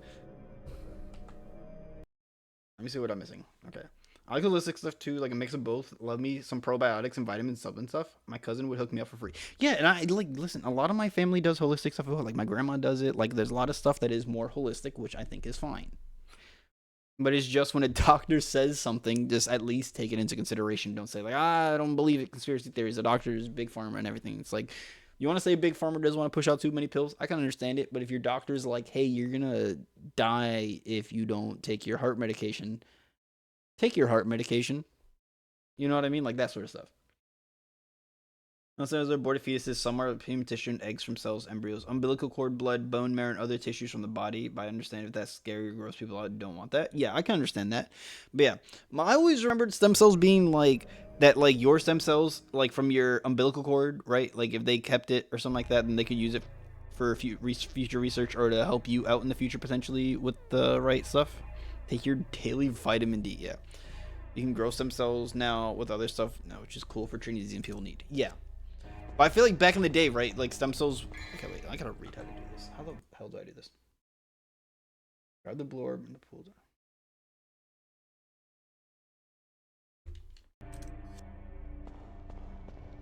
Let me see what I'm missing. Okay. I like holistic stuff too, like a mix of both. Love me some probiotics and vitamins, stuff and stuff. My cousin would hook me up for free. Yeah, and I like listen. A lot of my family does holistic stuff. Like my grandma does it. Like there's a lot of stuff that is more holistic, which I think is fine. But it's just when a doctor says something, just at least take it into consideration. Don't say like, I don't believe it. Conspiracy theories. The doctor's big pharma and everything. It's like. You want to say big pharma doesn't want to push out too many pills? I can understand it, but if your doctor's like, hey, you're going to die if you don't take your heart medication, take your heart medication. You know what I mean? Like that sort of stuff. Also, there are aborted fetuses. Some are human tissue and eggs from cells, embryos, umbilical cord, blood, bone marrow, and other tissues from the body. But I understand if that's scary or gross, people don't want that. Yeah, I can understand that. But yeah, I always remembered stem cells being like that, like your stem cells, like from your umbilical cord, right? Like if they kept it or something like that, then they could use it for future research or to help you out in the future potentially with the right stuff. Take your daily vitamin D. Yeah, you can grow stem cells now with other stuff now, which is cool for treating disease people need. Yeah. But I feel like back in the day, right? Like stem cells. Okay, wait. I gotta read how to do this. How the hell do I do this? Grab the blorb and the pool.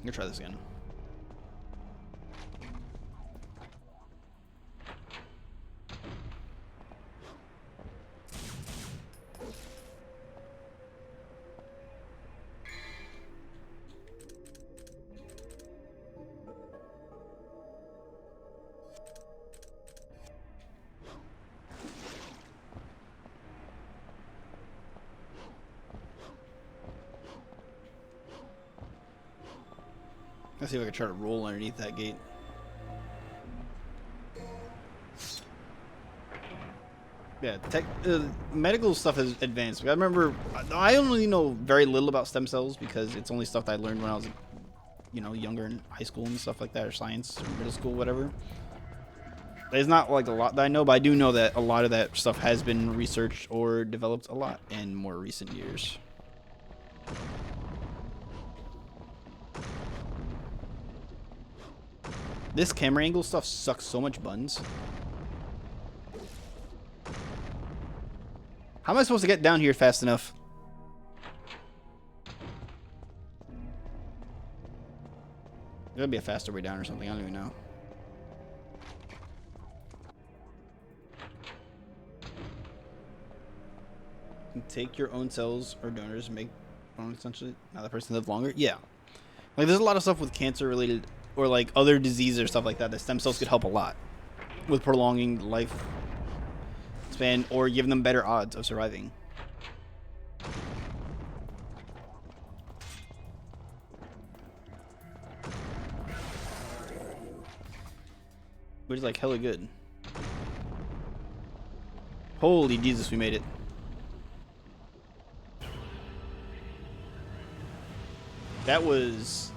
I'm gonna try this again. Let's see if I can try to roll underneath that gate. Yeah, medical stuff has advanced. I remember, I only know very little about stem cells because it's only stuff that I learned when I was, you know, younger in high school and stuff like that, or science, or middle school, whatever. There's not like a lot that I know, but I do know that a lot of that stuff has been researched or developed a lot in more recent years. This camera angle stuff sucks so much buns. How am I supposed to get down here fast enough? There's gotta be a faster way down or something. I don't even know. You can take your own cells or donors and make essentially now that person live longer. Yeah. Like there's a lot of stuff with cancer related or like other diseases or stuff like that stem cells could help a lot with prolonging life span or giving them better odds of surviving. Which is like hella good. Holy Jesus, we made it. That was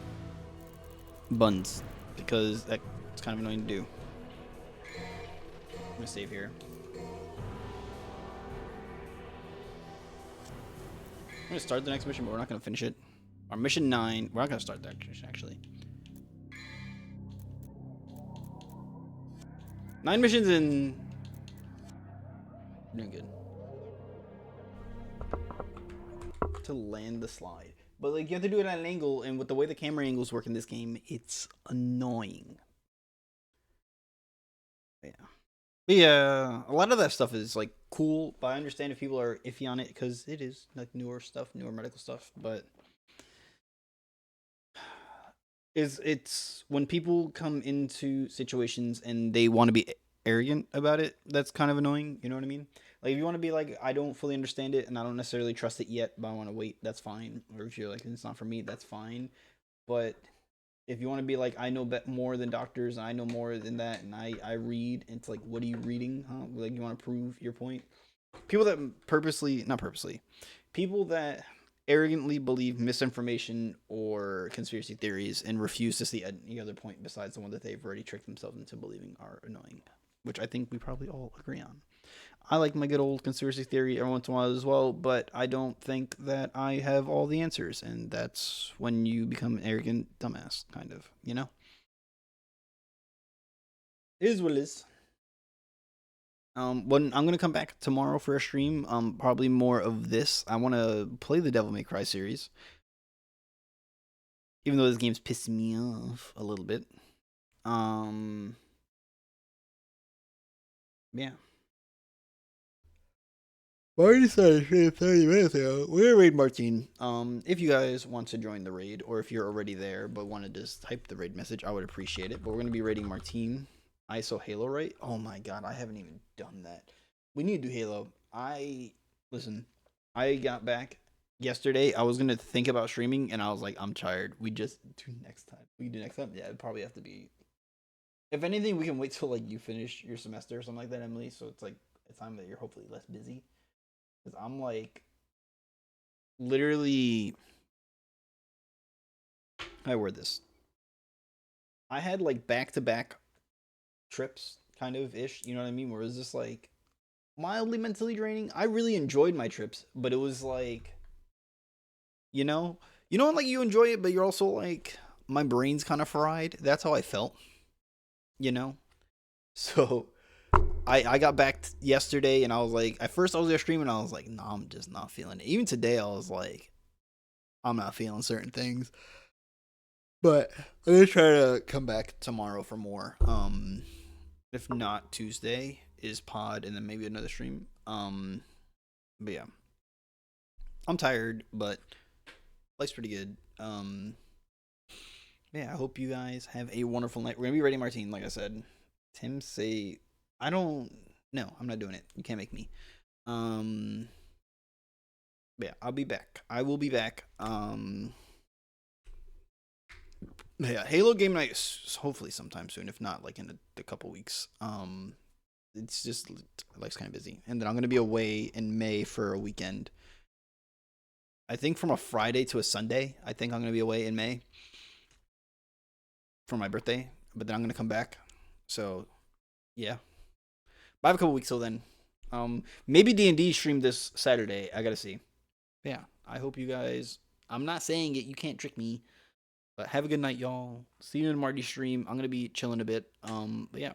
buns, because that's kind of annoying to do. I'm gonna save here. I'm gonna start the next mission, but we're not gonna finish it. Our mission 9, we're not gonna start that mission actually. 9 missions in. We're doing good. To land the slide. But like you have to do it at an angle, and with the way the camera angles work in this game, it's annoying. Yeah. But yeah, a lot of that stuff is like cool, but I understand if people are iffy on it because it is like newer stuff, newer medical stuff, but it's when people come into situations and they want to be arrogant about it, that's kind of annoying, you know what I mean? Like if you want to be like, I don't fully understand it and I don't necessarily trust it yet, but I want to wait, that's fine. Or if you're like, it's not for me, that's fine. But if you want to be like, I know more than doctors, I know more than that, and I read, and it's like, what are you reading, huh? Like you want to prove your point? People that people that arrogantly believe misinformation or conspiracy theories and refuse to see any other point besides the one that they've already tricked themselves into believing are annoying, which I think we probably all agree on. I like my good old conspiracy theory every once in a while as well, but I don't think that I have all the answers, and that's when you become an arrogant dumbass, kind of, you know? It is what it is. When I'm gonna come back tomorrow for a stream, probably more of this. I want to play the Devil May Cry series, even though this game's pissing me off a little bit. Yeah. I already started 30 minutes ago. We're gonna raid Martine. If you guys want to join the raid, or if you're already there but want to just type the raid message, I would appreciate it. But we're gonna be raiding Martine. ISO Halo, right? Oh my god, I haven't even done that. We need to do Halo. Listen, I got back yesterday. I was gonna think about streaming, and I was like, I'm tired. We just do next time. We do next time. Yeah, it'd probably have to be. If anything, we can wait till like you finish your semester or something like that, Emily. So it's like a time that you're hopefully less busy. Because I'm like, literally, how do I word this? I had like back-to-back trips, kind of ish. You know what I mean? Where it was just like mildly mentally draining. I really enjoyed my trips, but it was like, like you enjoy it, but you're also like, my brain's kind of fried. That's how I felt, So I got back yesterday and I was like, at first I was there streaming, I was like, no, I'm just not feeling it. Even today, I was like, I'm not feeling certain things. But I'm gonna try to come back tomorrow for more. If not, Tuesday is pod and then maybe another stream. But yeah, I'm tired, but life's pretty good. Yeah, I hope you guys have a wonderful night. We're gonna be raiding Martine, like I said. Tim say, no, I'm not doing it. You can't make me. Yeah, I'll be back. I will be back. Yeah, Halo game night is hopefully sometime soon. If not, like in a couple weeks. It's just life's kind of busy, and then I'm gonna be away in May for a weekend. I think from a Friday to a Sunday. I think I'm gonna be away in May for my birthday, but then I'm gonna come back. So, yeah. But I have a couple weeks till then. Maybe D&D stream this Saturday. I gotta see. But yeah, I hope you guys. I'm not saying it. You can't trick me. But have a good night, y'all. See you in Marty's stream. I'm gonna be chilling a bit. But yeah.